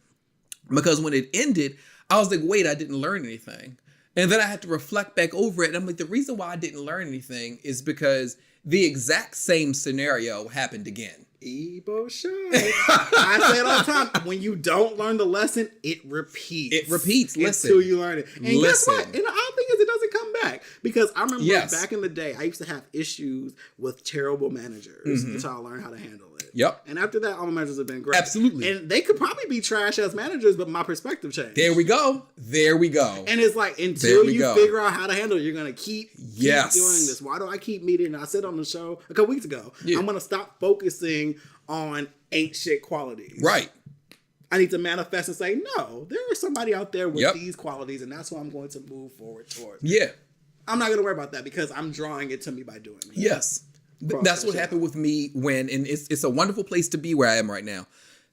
Because when it ended, I was like, wait, I didn't learn anything. And then I had to reflect back over it. And I'm like, the reason why I didn't learn anything is because the exact same scenario happened again. Ebo shot. I say it all the time. When you don't learn the lesson, it repeats. It repeats. Listen. Until you learn it. And guess what? And the odd thing is it doesn't come back. Because I remember back in the day, I used to have issues with terrible managers until I learned how to handle it. Yep. And after that, all my managers have been great. Absolutely. And they could probably be trash as managers, but my perspective changed. There we go. And it's like, until you figure out how to handle it, you're going to keep doing this. Why do I keep meeting? I said on the show a couple weeks ago, I'm going to stop focusing on ain't shit qualities. Right. I need to manifest and say, no, there is somebody out there with these qualities, and that's what I'm going to move forward towards. Yeah. I'm not going to worry about that because I'm drawing it to me by doing it. Yes. That's what happened with me and it's a wonderful place to be where I am right now.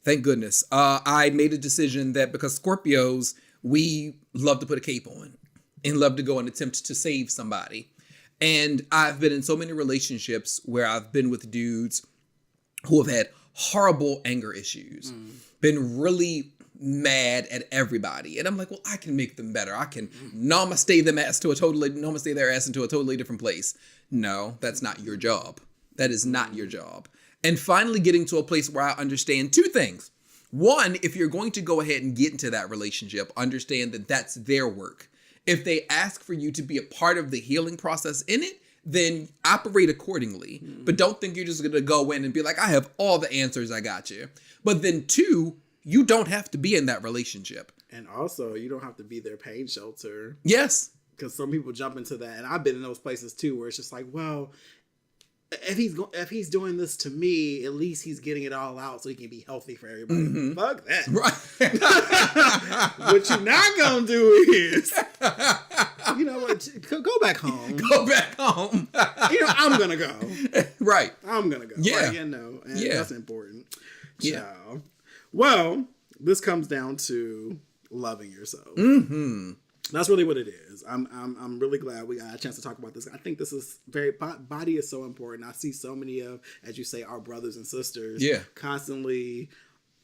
Thank goodness. I made a decision that because Scorpios, we love to put a cape on and love to go and attempt to save somebody. And I've been in so many relationships where I've been with dudes who have had horrible anger issues, been really mad at everybody. And I'm like, well, I can make them better. I can namaste their ass into a totally different place. No, that's not your job. That is not your job. And finally getting to a place where I understand two things. One, if you're going to go ahead and get into that relationship, understand that that's their work. If they ask for you to be a part of the healing process in it, then operate accordingly. But don't think you're just going to go in and be like, I have all the answers, I got you. But then two, you don't have to be in that relationship. And also, you don't have to be their pain shelter. Yes. Because some people jump into that. And I've been in those places too, where it's just like, well, if he's doing this to me, at least he's getting it all out so he can be healthy for everybody. Fuck that. Right. What you're not gonna do is, you know what? Go back home. Go back home. I'm gonna go. Right. I'm gonna go. Yeah. Right, and Yeah. that's important. Yeah. Child. Well, this comes down to loving yourself. Mm-hmm. That's really what it is. I'm really glad we got a chance to talk about this. I think this is body is so important. I see so many of, as you say, our brothers and sisters constantly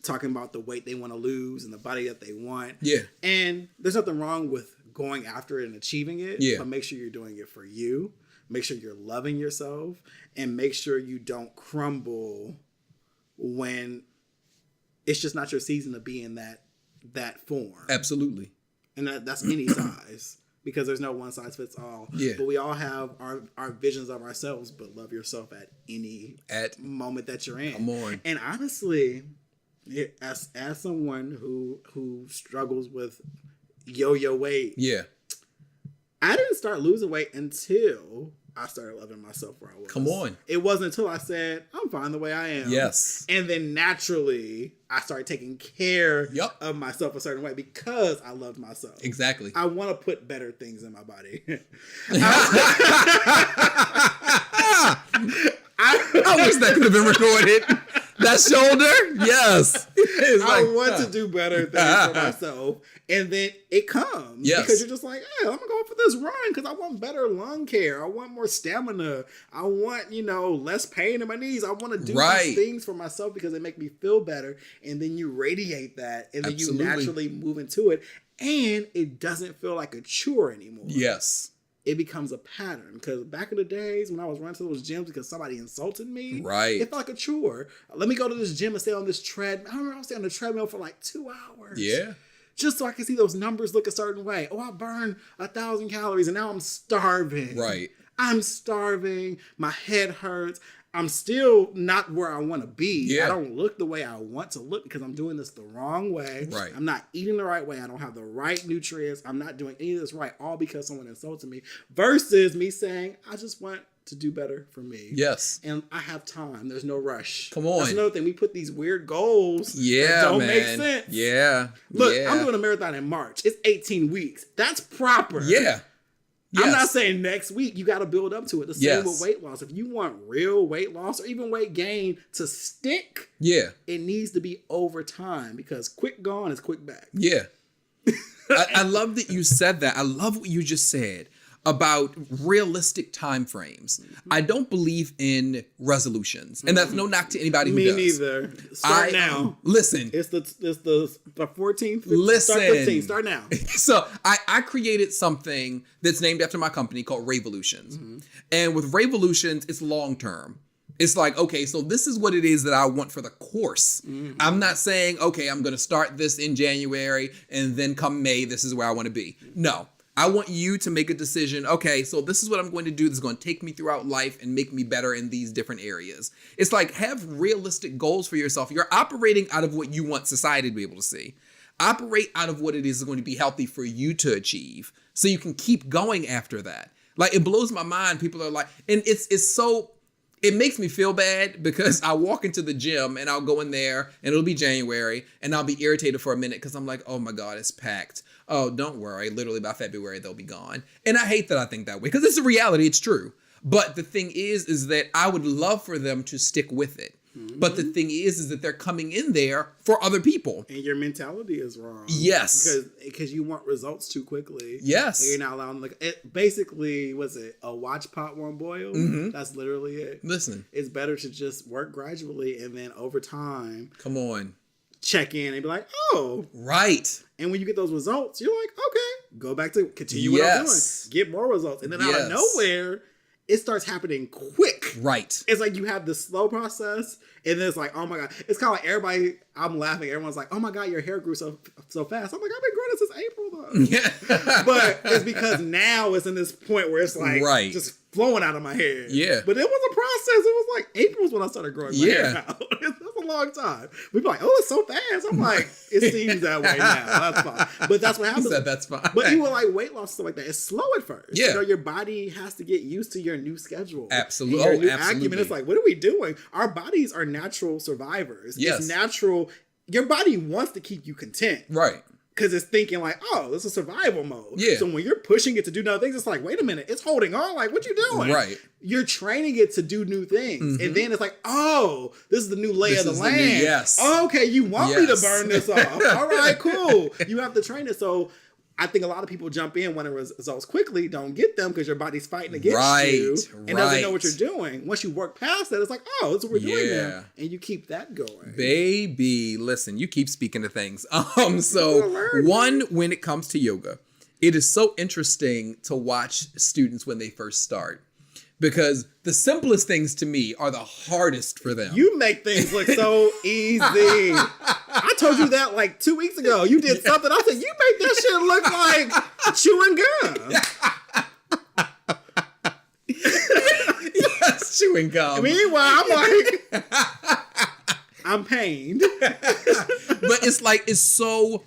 talking about the weight they want to lose and the body that they want. Yeah. And there's nothing wrong with going after it and achieving it. Yeah. But make sure you're doing it for you. Make sure you're loving yourself, and make sure you don't crumble when it's just not your season to be in that form. Absolutely. And that's any size, because there's no one size fits all. Yeah. But we all have our visions of ourselves, but love yourself at any moment that you're in. Come on. And honestly, as someone who struggles with yo-yo weight, Yeah. I didn't start losing weight until I started loving myself where I was. Come on. It wasn't until I said, I'm fine the way I am. Yes. And then naturally, I started taking care Yep. of myself a certain way because I loved myself. Exactly. I want to put better things in my body. I wish that could have been recorded. That shoulder? Yes. I want to do better things for myself. And then it comes. Yes. Because you're just like, hey, I'm going to go for this run because I want better lung care. I want more stamina. I want, less pain in my knees. I want to do these things for myself because they make me feel better. And then you radiate that. And then Absolutely. you naturally move into it. And it doesn't feel like a chore anymore. Yes. It becomes a pattern. Because back in the days when I was running to those gyms because somebody insulted me, Right. it felt like a chore. Let me go to this gym and stay on this treadmill. I remember I was staying on the treadmill for like 2 hours. Yeah. Just so I can see those numbers look a certain way. Oh, I burned 1,000 calories and now I'm starving. Right. I'm starving. My head hurts. I'm still not where I want to be. Yeah. I don't look the way I want to look because I'm doing this the wrong way. Right. I'm not eating the right way. I don't have the right nutrients. I'm not doing any of this right, all because someone insulted me. Versus me saying, I just want to do better for me. Yes. And I have time. There's no rush. Come on. That's another thing. We put these weird goals Yeah, that don't man. make sense. Yeah. Look, yeah. I'm doing a marathon in March. It's 18 weeks. That's proper. Yeah. Yes. I'm not saying next week. You got to build up to it. The same Yes. with weight loss. If you want real weight loss or even weight gain to stick, Yeah. it needs to be over time because quick gone is quick back. Yeah. I love that you said that. I love what you just said about realistic time frames. I don't believe in resolutions. And that's no knock to anybody who Me does. neither. Start now. Listen. It's the 14th. Listen. Start 15. Start now. So I created something that's named after my company called Ravolutions. Mm-hmm. And with Ravolutions, it's long term. It's like, okay, so this is what it is that I want for the course. Mm-hmm. I'm not saying, okay, I'm going to start this in January and then come May, this is where I want to be. No. I want you to make a decision. Okay, so this is what I'm going to do. This is going to take me throughout life and make me better in these different areas. It's like, have realistic goals for yourself. You're operating out of what you want society to be able to see. Operate out of what it is going to be healthy for you to achieve so you can keep going after that. Like, it blows my mind. People are like, and it's so, it makes me feel bad because I walk into the gym and I'll go in there and it'll be January and I'll be irritated for a minute because I'm like, oh my God, it's packed. Oh, don't worry. Literally by February, they'll be gone. And I hate that I think that way because it's a reality. It's true. But the thing is that I would love for them to stick with it. Mm-hmm. But the thing is that they're coming in there for other people. And your mentality is wrong. Yes. Because you want results too quickly. Yes. And you're not allowing, basically, was it a watch pot won't boil? Mm-hmm. That's literally it. Listen. It's better to just work gradually and then over time. Come on. Check in and be like, oh. Right. And when you get those results, you're like, okay, go back to continue what I'm doing. Get more results. And then out of nowhere, it starts happening quick. Right. It's like you have this slow process, and then it's like, oh my God. It's kind of like everybody, I'm laughing. Everyone's like, oh my God, your hair grew so fast. I'm like, I've been growing it since April though. Yeah. But it's because now it's in this point where it's like just flowing out of my hair. Yeah. But it was a process. It was like April's when I started growing my hair out. That's a long time. We'd be like, oh, it's so fast. I'm like, it seems that way now. That's fine. But that's what happens. He said that's fine. But even like weight loss, stuff like that, it's slow at first. Yeah. You know, your body has to get used to your new schedule. Absolutely. Your new Absolutely. acumen. It's like, what are we doing? Our bodies are natural survivors. Yes. It's natural. Your body wants to keep you content. Right. Because it's thinking like, oh, this is survival mode. Yeah. So when you're pushing it to do other things, it's like, wait a minute, it's holding on. Like, what you doing? Right. You're training it to do new things. And then it's like, oh, this is the new lay of the land. Yes. Okay, you want me to Yes. burn this off. All right, cool. You have to train it. So I think a lot of people jump in when it results quickly, don't get them because your body's fighting against you and doesn't know what you're doing. Once you work past that, it's like, oh, that's what we're doing now. And you keep that going. Baby, listen, you keep speaking to things. One, when it comes to yoga, it is so interesting to watch students when they first start. Because the simplest things to me are the hardest for them. You make things look so easy. I told you that like 2 weeks ago. You did something. I said, you make that shit look like chewing gum. Yes, chewing gum. Meanwhile, I'm like, I'm pained. But it's so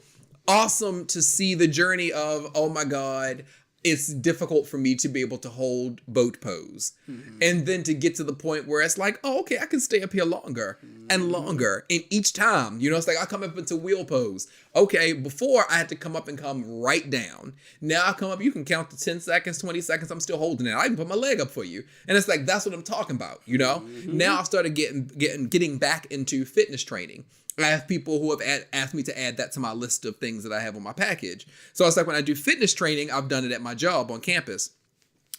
awesome to see the journey of, oh my God, it's difficult for me to be able to hold boat pose. And then to get to the point where it's like, oh, okay, I can stay up here longer and longer. And each time, it's like I come up into wheel pose. Okay, before I had to come up and come right down. Now I come up, you can count to 10 seconds, 20 seconds, I'm still holding it. I can put my leg up for you. And it's like, that's what I'm talking about, Now I started getting back into fitness training. I have people who have asked me to add that to my list of things that I have on my package. So it's like when I do fitness training, I've done it at my job on campus.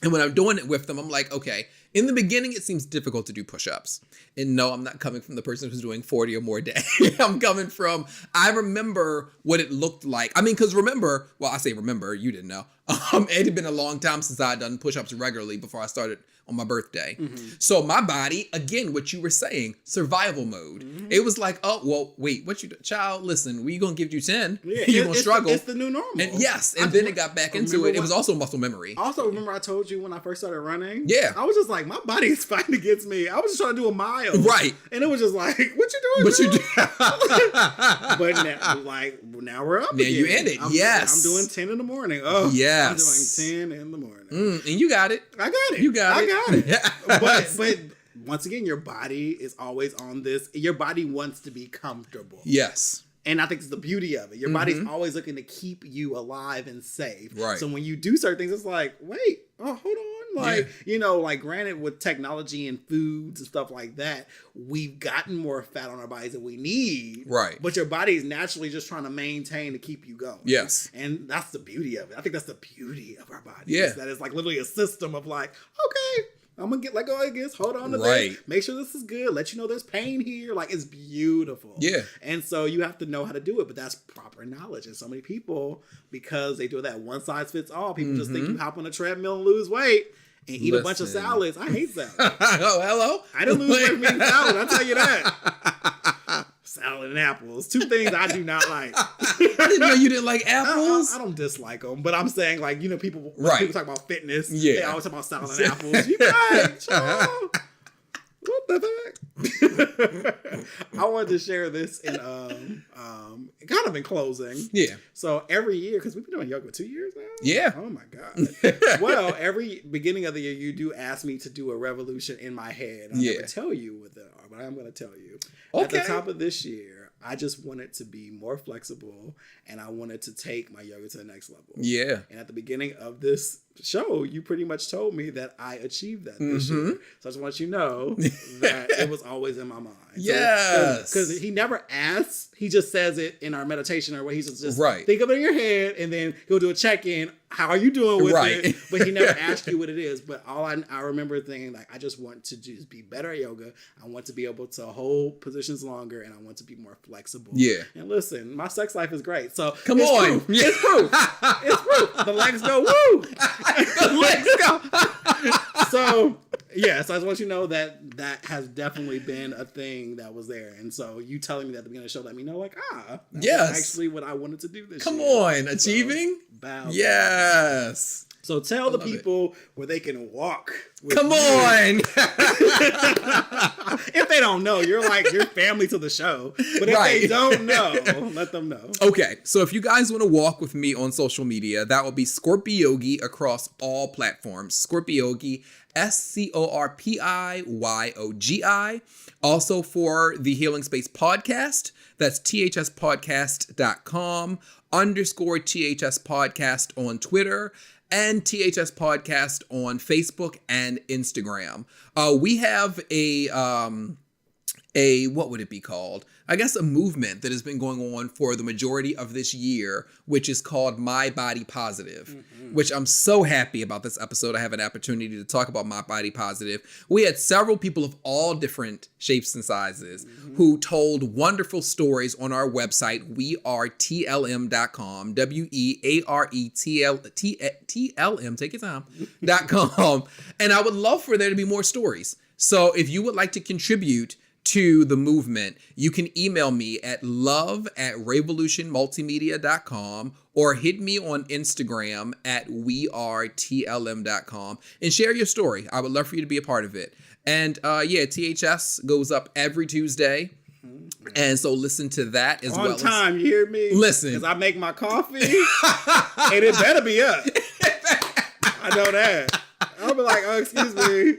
And when I'm doing it with them, I'm like, okay, in the beginning, it seems difficult to do push-ups. And no, I'm not coming from the person who's doing 40 or more a day. I'm coming from, I remember what it looked like. I mean, because I say remember, you didn't know. It had been a long time since I had done push-ups regularly before I started on my birthday. So my body, again, what you were saying, survival mode. It was like, oh, well, wait, child, listen, we going to give you 10. Yeah, You're going to struggle. It's the new normal. And yes, and then it got back into it. It was also muscle memory. Also, remember I told you when I first started running? Yeah. I was just like, my body is fighting against me. I was just trying to do a mile. Right. And it was just like, what you doing? What you do? But now we're up Now again. you end it. Yes. I'm doing 10 in the morning. Oh, yes. I'm doing 10 in the morning. And you got it. I got it. You got it. I got it. But once again, your body is always on this. Your body wants to be comfortable. Yes. And I think it's the beauty of it. Your body's always looking to keep you alive and safe. Right. So when you do certain things, it's like, wait, hold on. Like, granted, with technology and foods and stuff like that, we've gotten more fat on our bodies than we need. Right. But your body is naturally just trying to maintain to keep you going. Yes. And that's the beauty of it. I think that's the beauty of our bodies. Yeah. That is like literally a system of like, okay, I'm gonna let go of this, hold on to Right. this, make sure this is good, let you know there's pain here. Like, it's beautiful. Yeah. And so you have to know how to do it, but that's proper knowledge. And so many people, because they do that one size fits all, people just think you hop on a treadmill and lose weight and eat a bunch of salads. I hate salads. Oh, hello. I didn't lose weight from eating salad, I'll tell you that. Salad and apples, two things I do not like. I didn't know you didn't like apples. I don't dislike them, but I'm saying, like, people people talk about fitness. Yeah. They always talk about salad and apples. You guys, what the heck? I wanted to share this in kind of in closing. Yeah. So every year, because we've been doing yoga 2 years now. Yeah. Oh my God. Well, every beginning of the year, you do ask me to do a revolution in my head. I never tell you what they are, but I am going to tell you. Okay. At the top of this year, I just wanted to be more flexible, and I wanted to take my yoga to the next level. Yeah. And at the beginning of this show, you pretty much told me that I achieved that this year. So I just want you to know that it was always in my mind. Yes. Because he never asks. He just says it in our meditation or where he's just right. think of it in your head, and then he'll do a check-in. How are you doing with it? But he never asked you what it is. But all I remember thinking, like, I just want to just be better at yoga. I want to be able to hold positions longer, and I want to be more flexible. Yeah. And listen, my sex life is great. So come on. Proof. It's proof. It's proof. The legs go, woo. The legs go. So yeah, so I just want you to know that has definitely been a thing that was there. And so you telling me that at the beginning of the show let me know, like, that's actually what I wanted to do this year. Come on, achieving? So, yes. So tell the people where they can walk Come on. If they don't know, you're family to the show. But if they don't know, let them know. Okay, so if you guys want to walk with me on social media, that will be Scorpiogi across all platforms. Scorpiogi, SCORPIYOGI. Also for the Healing Space podcast, that's thspodcast.com, _THS podcast on Twitter, and THS Podcast on Facebook and Instagram. We have a what would it be called? I guess a movement that has been going on for the majority of this year, which is called My Body Positive, which I'm so happy about this episode. I have an opportunity to talk about My Body Positive. We had several people of all different shapes and sizes who told wonderful stories on our website, wearetlm.com, WEARETLM, take your time, .com. And I would love for there to be more stories. So if you would like to contribute to the movement, you can email me at love@revolutionmultimedia.com or hit me on Instagram at wearetlm.com and share your story. I would love for you to be a part of it. And THS goes up every Tuesday. And so listen to that as well. On time, you hear me? Listen. Because I make my coffee and it better be up. I know that. I'll be like, oh, excuse me.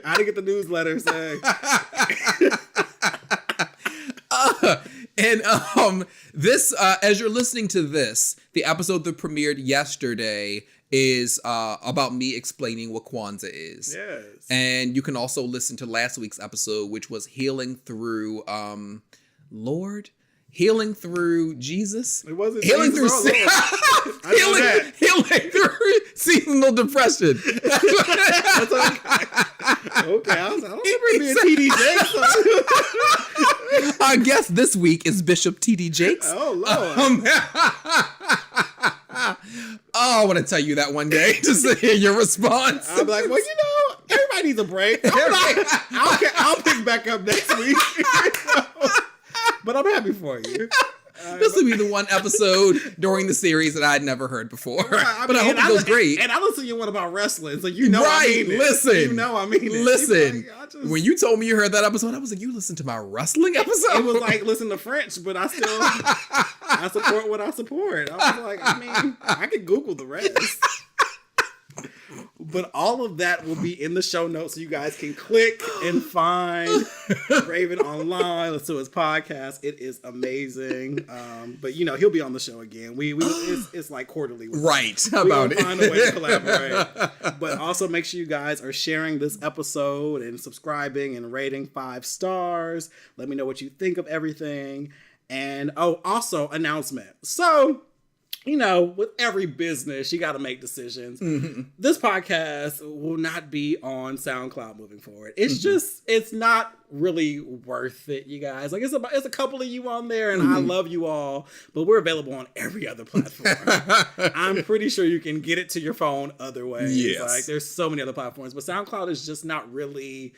I didn't get the newsletter saying. This, as you're listening to this, the episode that premiered yesterday is about me explaining what Kwanzaa is. Yes. And you can also listen to last week's episode, which was healing through healing through Jesus. It wasn't healing Jesus through healing through seasonal depression. That's okay. I don't remember being TD Jakes. Our guest this week is Bishop TD Jakes. Oh Lord. I want to tell you that one day just to hear your response. I'll be like, well, everybody needs a break. I'll pick back up next week. But I'm happy for you. This will be the one episode during the series that I'd never heard before. But I hope it goes great. And I listen to one about wrestling, so I mean it. Listen. I mean it. Listen. When you told me you heard that episode, I was like, you listened to my wrestling episode? It was like listen to French, but I support what I support. I was like, I could Google the rest. But all of that will be in the show notes, so you guys can click and find Raven online. Listen to his podcast; it is amazing. But he'll be on the show again. It's like quarterly, right? We'll about it. Find a way to collaborate. But also make sure you guys are sharing this episode and subscribing and rating 5 stars. Let me know what you think of everything. And also announcement. So. With every business, you got to make decisions. Mm-hmm. This podcast will not be on SoundCloud moving forward. It's it's not really worth it, you guys. Like it's a couple of you on there, and I love you all, but we're available on every other platform. I'm pretty sure you can get it to your phone other ways. Yes. Like there's so many other platforms, but SoundCloud is just not really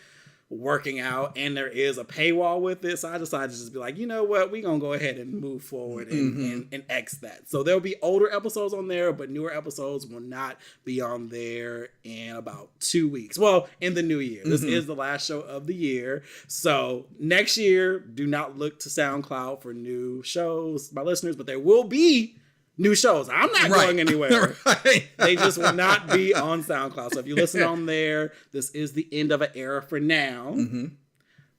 working out, and there is a paywall with it, so I decided to just be like, you know what, we're gonna go ahead and move forward and X that. So there'll be older episodes on there, but newer episodes will not be on there in about 2 weeks. Well, in the new year. This is the last show of the year, so next year do not look to SoundCloud for new shows, my listeners, but there will be new shows. I'm not going anywhere. They just will not be on SoundCloud. So if you listen on there, this is the end of an era for now.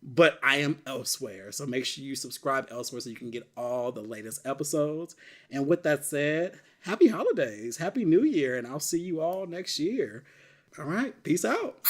But I am elsewhere. So make sure you subscribe elsewhere so you can get all the latest episodes. And with that said, happy holidays. Happy New Year. And I'll see you all next year. All right. Peace out.